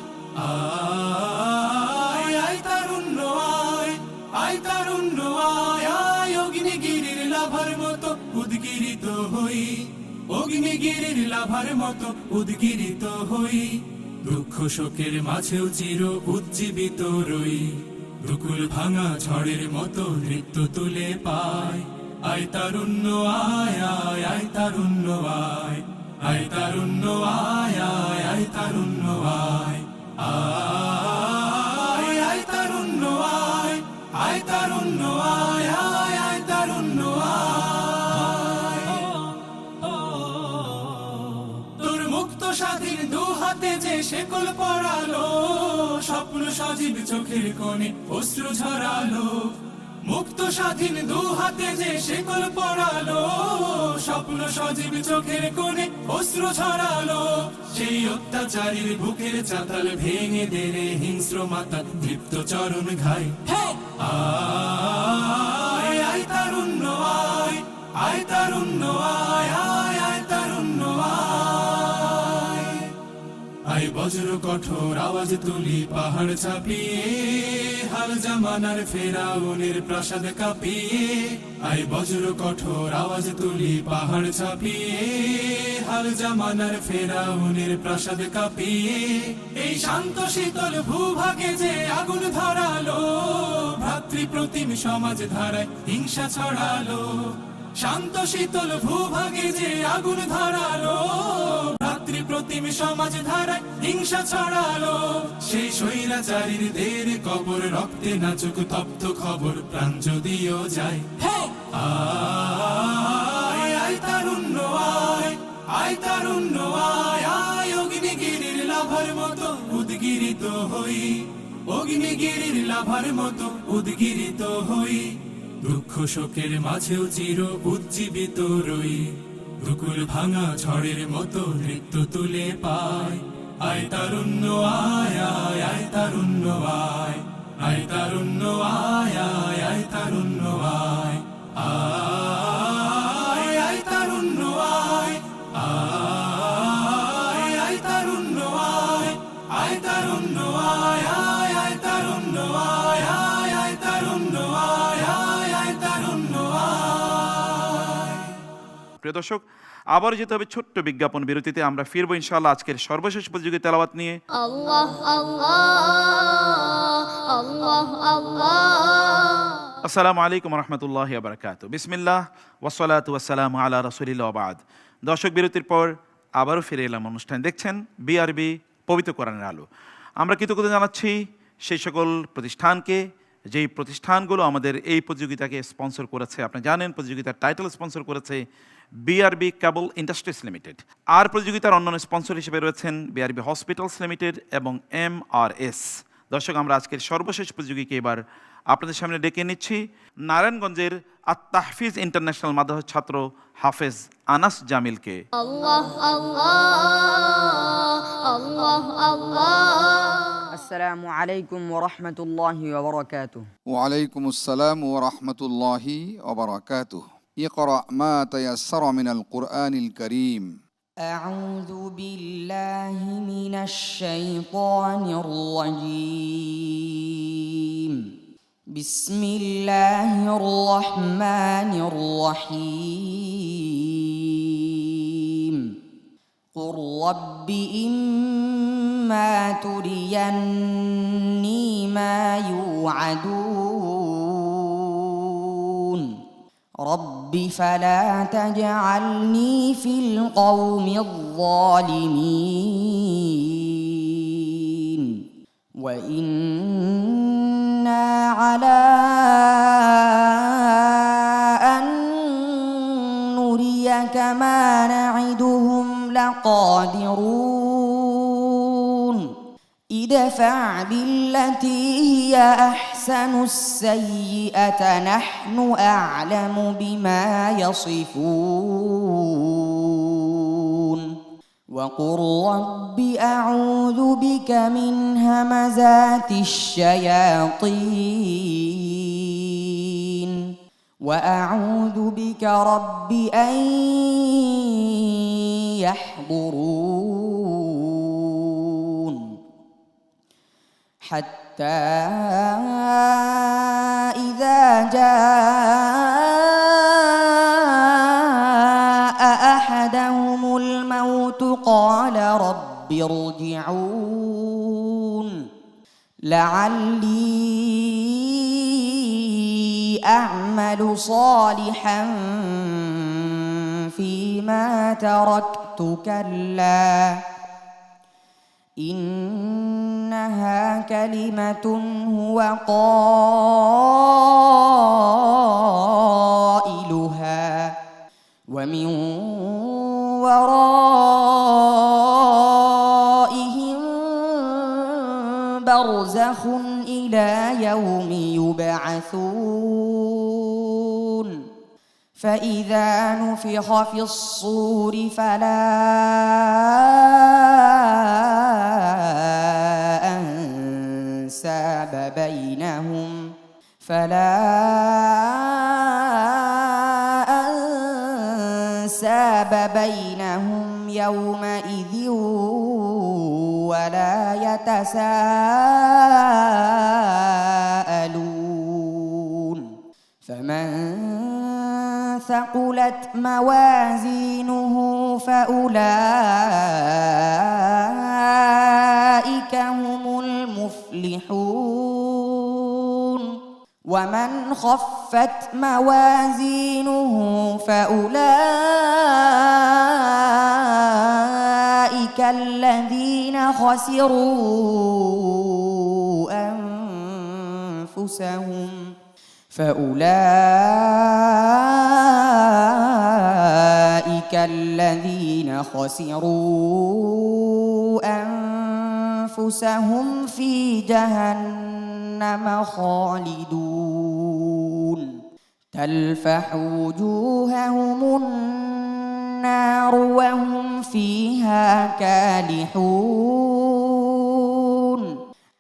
আয় তারুণ্য আয়, আয় তারুণ্য আয়, আয় অগ্নিগিরির লাভার মতো উদ্গিরিত হই, অগ্নিগিরির লাভার মতো উদ্গিরিত হই, দুঃখ শোকের মাঝেও চির উজ্জীবিত রই, দুকুল ভাঙা ঝড়ের মতো নৃত্য তুলে পায়। আয় তারুণ্য আয়, আয় আয় তারুণ্য আয়, আয় তারুণ্য আয়, আয় আয় তারুণ্য আয়, আয় আয় তারুণ্য আয়, আয় তারুণ্য আয়, আয় আয় তারুণ্য আয়। তোর মুক্ত স্বাধীন দু হাতে যে শেকল পড়ালো, স্বপ্ন সজীব চোখের কোণে অশ্রু ঝরালো, মুক্ত স্বাধীন দু হাতে যে শেকল পড়ালো, স্বপ্ন সজীব চোখের কোণে অশ্রু ঝরালো, সেই অত্যাচারীর বুকের চাতাল ভেঙে দেরে হিংস্র মাতা তৃপ্ত চরণ ঘাই। আয় আয় তারুণ্য আয়, আয় তারুণ্য আয়, আয় আয় তারুণ্য আয়, আয় বজ্র কঠোর আওয়াজ তুলি পাহাড় ছাপিয়ে, হাল জামানার ফেরাউনের প্রাসাদ কাঁপিয়ে, আয় বজ্র কঠোর আওয়াজ তুলি পাহাড় ছাপিয়ে, হাল জামানার ফেরাউনের প্রাসাদ কাঁপিয়ে, এই শান্ত শীতল ভূভাগে যে আগুন ধরালো, ভ্রাতৃ প্রতিম সমাজ ধারায় হিংসা ছড়ালো, শান্ত শীতল ভূভাগে যে আগুন ধরালো, প্রতিম সমাজ ধারায় হিংসা ছড়ালো, সেই স্বৈরাচারীর দের কবর রক্তে নাচুক তপ্ত খবর প্রাণ যদিও যায়। আয় আয় তারুণ্য আয়, আয় তারুণ্য আয়, আয় অগ্নিগিরির লাভার মতো উদ্গিরিত হই, অগ্নিগিরির লাভার মতো উদ্গিরিত হই, দুঃখ শোকের মাঝেও চির উজ্জীবিত রই, দুকুল ভাঙা ঝড়ের মতো নৃত্য তুলে পায়। আয় তারুণ্য আয়, আয় আয় তারুণ্য আয়, আয় তারুণ্য আয়, আয় আয় তারুণ্য আয়, আয় আয় তারুণ্য আয়, আয় আয় তারুণ্য আয়, আয় তারুণ্য আয়, আয় আয় তারুণ্য আয়, আয় আয় তারুণ্য আয়, আয় আয় তারুণ্য আয়। প্রিয় দর্শক, আবার যেতে হবে ছোট্ট বিজ্ঞাপন বিরতিতে। আমরা ফিরবো ইনশাআল্লাহ আজকের সর্বশেষ প্রতিযোগী তেলাওয়াত নিয়ে। আল্লাহ আল্লাহ আল্লাহ আল্লাহ। আসসালামু আলাইকুম রহমতুল্লাহি ওয়া বারাকাতুহু। বিসমিল্লাহ ওয়াসসালাতু ওয়াসসালামু আলা রাসূলিল্লাহ ওয়া বাদ। দর্শক, বিরতির পর আবারও ফিরে এলাম অনুষ্ঠান। দেখছেন বিআরবি পবিত্র কোরআনের আলো। আমরা কৃতজ্ঞতা জানাচ্ছি সেই সকল প্রতিষ্ঠানকে, যেই প্রতিষ্ঠানগুলো আমাদের এই প্রতিযোগিতাকে স্পন্সর করেছে। আপনি জানেন প্রতিযোগিতার টাইটেল স্পন্সর করেছে বিআরবি কেবল ইন্ডাস্ট্রিজ লিমিটেড। আর প্রতিযোগিতার অন্যান্য স্পন্সর হিসেবে রয়েছেন বিআরবি হসপিটালস লিমিটেড এবং MRS। দর্শক, আমরা আজকের সর্বশেষ প্রতিযোগীকে এবার আপনাদের সামনে ডেকে নিচ্ছি। নারায়ণগঞ্জের আত-তাহফিজ ইন্টারন্যাশনাল মাদ্রাসার ছাত্র হাফেজ আনাস জামিলকে। আল্লাহ আল্লাহ আল্লাহ আল্লাহ। আসসালামু আলাইকুম ওয়া রাহমাতুল্লাহি ওয়া বারাকাতুহু। ওয়া আলাইকুম আসসালাম ওয়া রাহমাতুল্লাহি ওয়া বারাকাতুহু। ইকরা মা তায়াসসারা মিনাল কুরআনিল কারীম। أعوذ بالله من الشيطان الرجيم بسم الله الرحمن الرحيم قل رب إما تريني ما يوعدون رب فلا تجعلني في القوم الظالمين وإنا على أن نريك ما نعدهم لقادرون ادفع بالتي هي أحسن السيئة نحن أعلم بما يصفون وقل رب أعوذ بك من همزات الشياطين وأعوذ بك رب أن يحضرون حتى إذا جاء أحدهم الموت قال رب ارجعون لعلي أعمل صالحا فيما تركت كلا إنها كلمة هو قائلها ومن ورائهم برزخ إلى يوم يبعثون فإذا نفخ في الصور فلا أنساب بينهم يومئذ ولا يتساءلون فمن ثقلت موازينه فأولئك هم المفلحون ومن خفت موازينه فأولئك الذين خسروا أنفسهم أنفسهم في جهنم خالدون تلفح وجوههم النار وهم فيها كالحون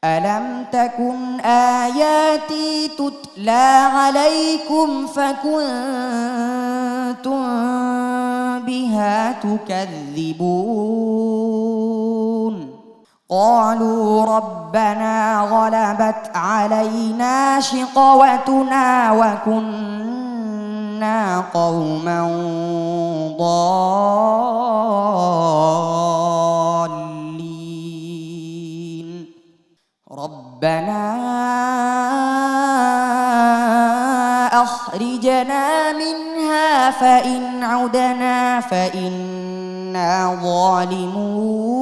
ألم تكن آياتي تتلى عليكم فكنتم بها تكذبون قالوا ربنا غلبت علينا شقوتنا وكنا قوما ضالين ربنا أخرجنا منها فإن عدنا فإنا ظالمون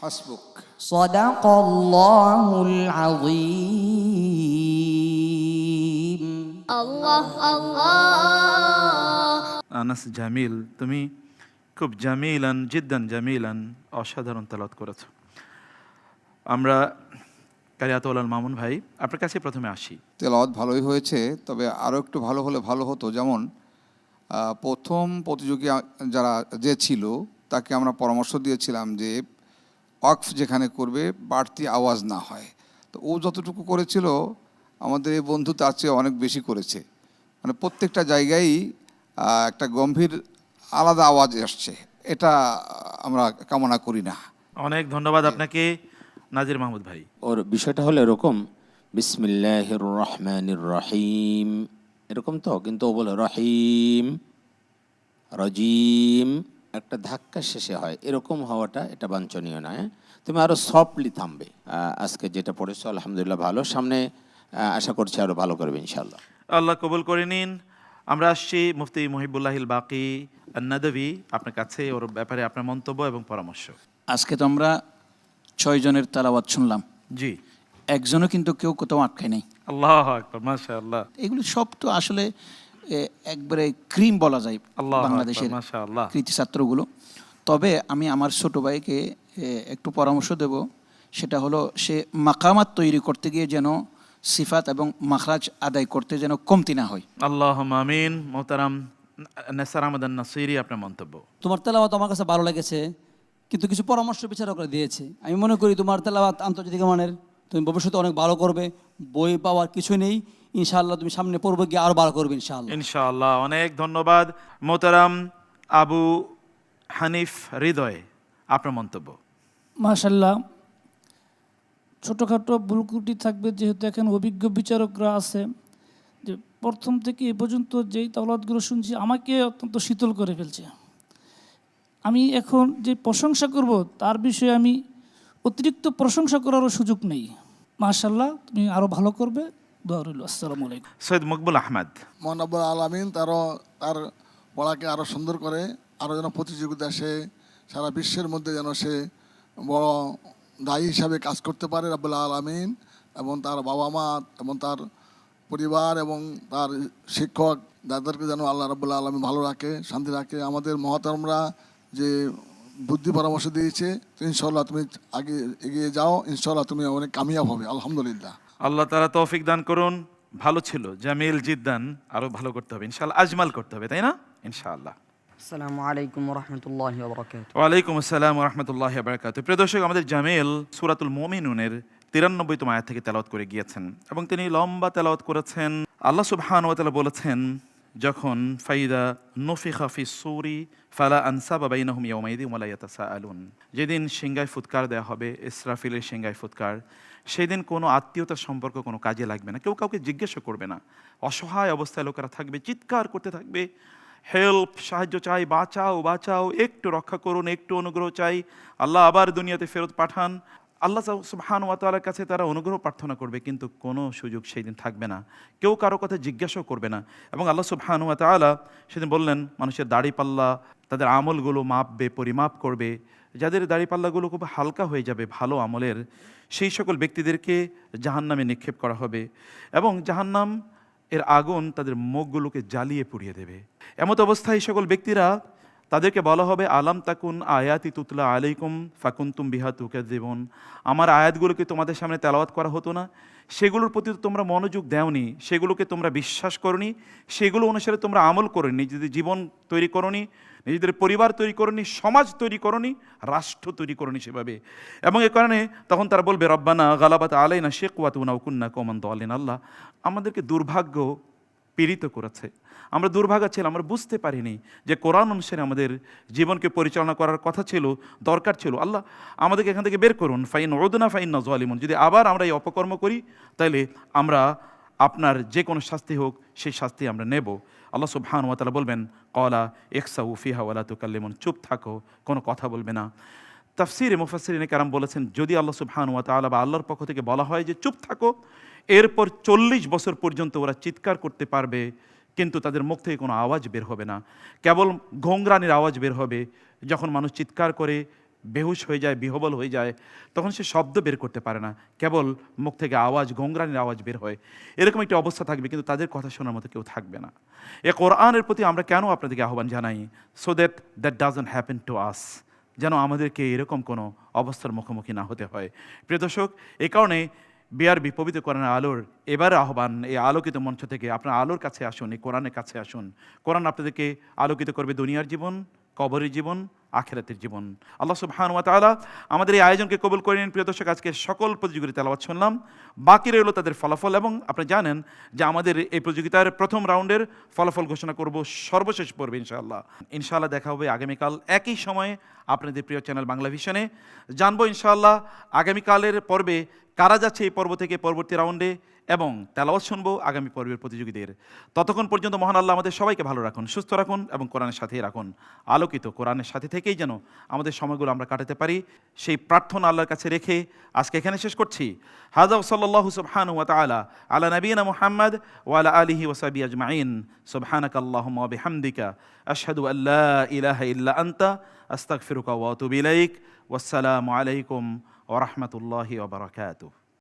حسبك صدق الله العظيم الله الله আনাস জামিল, তুমি খুব জামিলান জিদ্দান জামিলান অসাধারণ তেলাওয়াত করেছো। আমরা কারিয়াতুল মামুন ভাই আপনার কাছে প্রথমে আসি। তেলাওয়াত ভালোই হয়েছে, তবে আরও একটু ভালো হলে ভালো হতো। যেমন প্রথম প্রতিযোগী যে ছিল তাকে আমরা পরামর্শ দিয়েছিলাম যে ওয়াকফ যেখানে করবে বাড়তি আওয়াজ না হয়। তো ও যতটুকু করেছিল আমাদের এই বন্ধু তার চেয়ে অনেক বেশি করেছে। মানে প্রত্যেকটা জায়গায় একটা গম্ভীর আলাদা আওয়াজ আসছে, এটা আমরা কামনা করি না। অনেক ধন্যবাদ আপনাকে নাজির মাহমুদ ভাই। ওর বিষয়টা হলো এরকম, বিসমিল্লাহির রহমানির রহিম এরকম তো, কিন্তু ও বলে রহিম রজিম, একটা ধাক্কা শেষে হয়, এরকম হওয়াটা এটা বাঞ্ছনীয় নয়। তুমি আরো সফটলি থামবে। আজকে যেটা পড়েছো আলহামদুলিল্লাহ ভালো, সামনে আশা করছি আরো ভালো করবে ইনশাআল্লাহ। আল্লাহ কবুল করে নিন। আমরা আসছি মুফতি মুহিবুল্লাহিল বাকি আন-নাদভী, আপনার কাছে ওর ব্যাপারে আপনার মন্তব্য এবং পরামর্শ। আজকে তো আমরা 6 জনের তেলাওয়াত শুনলাম, জি, একজনও কিন্তু কেউ কোথাও আটকায় নাই। আল্লাহু আকবার, মাশাআল্লাহ। এগুলো সব তো আসলে একবারে ক্রিম বলা যায় বাংলাদেশের মাশাআল্লাহ কৃতি ছাত্রগুলো। তবে আমি আমার ছোট ভাইকে একটু পরামর্শ দেব, সেটা হলো সে মাকামাত তৈরি করতে গিয়ে যেন সিফাত এবং মাখরাজ আদায় করতে যেন কমতি না হয়। আল্লাহুম্মা আমিন। মোহতারাম নেসার আহমদ আন-নাসিরি, আপনার মন্তব্য। তোমার তেলাওয়াত আমার কাছে ভালো লেগেছে, কিন্তু কিছু পরামর্শ বিচারকরা দিয়েছে। আমি মনে করি তোমার তেলাওয়াত আন্তর্জাতিক মানের, তুমি ভবিষ্যতে অনেক ভালো করবে, বই পাওয়ার কিছু নেই, ইনশাআল্লাহ তুমি সামনে পড়বে গিয়ে আরো ভালো করবে ইনশাআল্লাহ। ইনশাআল্লাহ, অনেক ধন্যবাদ। মোহতারাম আবু হানিফ হৃদয়, আপনার মন্তব্য। মাশাল্লাহ, ছোটোখাটো ভুলকুটি থাকবে, যেহেতু এখানে অভিজ্ঞ বিচারকরা আছে। যে প্রথম থেকে এ পর্যন্ত যেই তাওলাদগুলো শুনছি আমাকে অত্যন্ত শীতল করে ফেলছে। আমি এখন যে প্রশংসা করব তার বিষয়ে আমি অতিরিক্ত প্রশংসা করারও সুযোগ নেই। মাশাল্লাহ, তুমি আরও ভালো করবে, দোয়া রইল। আসসালামু আলাইকুম। সৈয়দ মকবুল আহমদ। মহান রব্বুল আলামিন তার পড়াকে আরও সুন্দর করে, আরও যেন প্রতিযোগিতা সে সারা বিশ্বের মধ্যে যেন সে বড় দায়ী হিসাবে কাজ করতে পারে রব্বুল আলামিন, এবং তার বাবা মা এবং তার পরিবার এবং তার শিক্ষক যাদেরকে যেন আল্লাহ রব্বুল আলামিন ভালো রাখে, শান্তি রাখে। আমাদের মহতরমরা যে বুদ্ধি পরামর্শ দিয়েছে, ইনশাআল্লাহ তুমি আগে এগিয়ে যাও, ইনশাআল্লাহ তুমি অনেক কামিয়াব হবে আলহামদুলিল্লাহ। আল্লাহ তাআলা তৌফিক দান করুন। ভালো ছিল, জামিল জিদ্দান, আরো ভালো করতে হবে ইনশাআল্লাহ, আজমাল করতে হবে, তাই না? ইনশাআল্লাহ। আসসালামু আলাইকুম ওয়া রাহমাতুল্লাহি ওয়া বারাকাতুহু। ওয়া আলাইকুম আসসালাম ওয়া রাহমাতুল্লাহি ওয়া বারাকাতুহু। প্রিয় দর্শক, আমাদের জামিল সূরাতুল মুমিনুনের 93তম আয়াত থেকে তেলাওয়াত করে গিয়েছেন এবং তিনি লম্বা তেলাওয়াত করেছেন। আল্লাহ সুবহানাহু ওয়া তাআলা বলেছেন, যখন ফাইদা নুফিখা ফিস সূরি ফালা আনসাবা বাইনাহুম ইয়াওমাইযিন ওয়া লা ইয়াতাসাআলুন, যেদিন সিংহায় ফুৎকার দেওয়া হবে, ইসরাফিলের সিংহায় ফুৎকার, সেদিন কোনো আত্মীয়তার সম্পর্ক কোনো কাজে লাগবে না, কেউ কাউকে জিজ্ঞাসা করবে না। অসহায় অবস্থায় লোকেরা থাকবে, চিৎকার করতে থাকবে, হেল্প, সাহায্য চাই, বাঁচাও বাঁচাও, একটু রক্ষা করুন, একটু অনুগ্রহ চাই, আল্লাহ আবার দুনিয়াতে ফেরত পাঠান। আল্লাহ সুবহানাহু ওয়া তাআলার কাছে তারা অনুগ্রহ প্রার্থনা করবে, কিন্তু কোনো সুযোগ সেই দিন থাকবে না, কেউ কারো কথা জিজ্ঞাসাও করবে না। এবং আল্লাহ সুবহানাহু ওয়া তাআলা সেদিন বললেন, মানুষের দাড়িপাল্লা তাদের আমলগুলো মাপবে, পরিমাপ করবে। যাদের দাড়িপাল্লাগুলো খুব হালকা হয়ে যাবে ভালো আমলের, সেই সকল ব্যক্তিদেরকে জাহান্নামে নিক্ষেপ করা হবে এবং জাহান্নাম এর আগুন তাদের মুখগুলোকে জ্বালিয়ে পুড়িয়ে দেবে। এমত অবস্থায় সকল ব্যক্তিরা, তাদেরকে বলা হবে, আলাম তাকুন আয়াতি তুতলা আলাইকুম ফাকুনতুম বিহা তুকাযিবুন, আমার আয়াতগুলোকে তোমাদের সামনে তেলাওয়াত করা হতো না, সেগুলোর প্রতি তো তোমরা মনোযোগ দেওনি, সেগুলোকে তোমরা বিশ্বাস করনি, সেগুলো অনুসারে তোমরা আমল করনি, নিজেদের জীবন তৈরি করনি, নিজেদের পরিবার তৈরি করনি, সমাজ তৈরি করনি, রাষ্ট্র তৈরি করনি সেভাবে। এবং এ কারণে তখন তারা বলবে, রব্বানা গালাবাত আলাইনা শিকওয়াতুনা ওয়া কুন্না কওমান দালিন, আল্লাহ আমাদেরকে দুর্ভাগ্য পীড়িত করেছে, আমরা দুর্ভাগা ছিলাম, আমরা বুঝতে পারিনি যে কোরআন অনুসারে আমাদের জীবনকে পরিচালনা করার কথা ছিল, দরকার ছিল। আল্লাহ আমাদেরকে এখান থেকে বের করুন, ফাইন উদনা ফাইন্না যালিমুন, যদি আবার আমরা এই অপকর্ম করি তাহলে আমরা আপনার যে কোনো শাস্তি হোক সেই শাস্তি আমরা নেব। আল্লাহ সুবহানাহু ওয়া তাআলা বলবেন, ক্বালা ইখসাউ ফিহা ওয়া লা তুকাল্লিমুন, চুপ থাকো, কোনো কথা বলবে না। তাফসীরে মুফাসসিরিনে কেরাম বলেছেন, যদি আল্লাহ সুবহানাহু ওয়া তাআলা বা আল্লাহর পক্ষ থেকে বলা হয় যে চুপ থাকো, এরপর 40 বছর পর্যন্ত ওরা চিৎকার করতে পারবে, কিন্তু তাদের মুখ থেকে কোনো আওয়াজ বের হবে না, কেবল ঘোংরানির আওয়াজ বের হবে। যখন মানুষ চিৎকার করে বেহুশ হয়ে যায়, বিহবল হয়ে যায়, তখন সে শব্দ বের করতে পারে না, কেবল মুখ থেকে আওয়াজ, ঘোংরানির আওয়াজ বের হয়। এরকম একটি অবস্থা থাকবে, কিন্তু তাদের কথা শোনার মতো কেউ থাকবে না। এ কোরআনের প্রতি আমরা কেন আপনাদেরকে আহ্বান জানাই? So that doesn't happen to us, যেন আমাদেরকে এরকম কোনো অবস্থার মুখোমুখি না হতে হয়। প্রিয় দর্শক, এই কারণে বিআরবি পবিত্র কোরআনের আলোর এবারে আহ্বান, এই আলোকিত মঞ্চ থেকে আপনার আলোর কাছে আসুন, এই কোরআনের কাছে আসুন। কোরআন আপনাদেরকে আলোকিত করবে দুনিয়ার জীবন, কবরের জীবন আখিরাতের জীবন। আল্লাহ সুবহানাহু ওয়া তাআলা আমাদের এই আয়োজনকে কবুল করে নিন। প্রিয় দর্শক, আজকে সকল প্রতিযোগীর তেলাওয়াত শুনলাম, বাকি রইল তাদের ফলাফল। এবং আপনি জানেন যে আমাদের এই প্রতিযোগিতার প্রথম রাউন্ডের ফলাফল ঘোষণা করব সর্বশেষ পর্বে ইনশাআল্লাহ দেখা হবে আগামীকাল একই সময়ে আপনাদের প্রিয় চ্যানেল বাংলা ভিশনে। জানবো ইনশাআল্লাহ আগামীকালের পর্বে কারা যাচ্ছে এই পর্ব থেকে পরবর্তী রাউন্ডে, এবং তেলাওয়াত শুনবো আগামী পর্বের প্রতিযোগীদের। ততক্ষণ পর্যন্ত মহান আল্লাহ আমাদের সবাইকে ভালো রাখুন, সুস্থ রাখুন এবং কোরআনের সাথেই রাখুন। আলোকিত কোরআনের সাথে থেকেই যেন আমাদের সময়গুলো আমরা কাটাতে পারি, সেই প্রার্থনা আল্লাহর কাছে রেখে আজকে এখানে শেষ করছি। হাযা সাল্লাল্লাহু সুবহানাহু ওয়া তাআলা আলা নবিয়িনা মুহাম্মদ ওয়া আলা আলিহি ওয়া সাহবিহি আজমাইন। সুবহানাকাল্লাহুম্মা ওয়া বিহামদিকা আশহাদু আল্লা ইলাহা ইল্লা আনতা আস্তাগফিরুকা ওয়া আতুবু ইলাইক। ওয়াসসালামু আলাইকুম ওয়া রাহমাতুল্লাহি ওয়া বারাকাতুহু।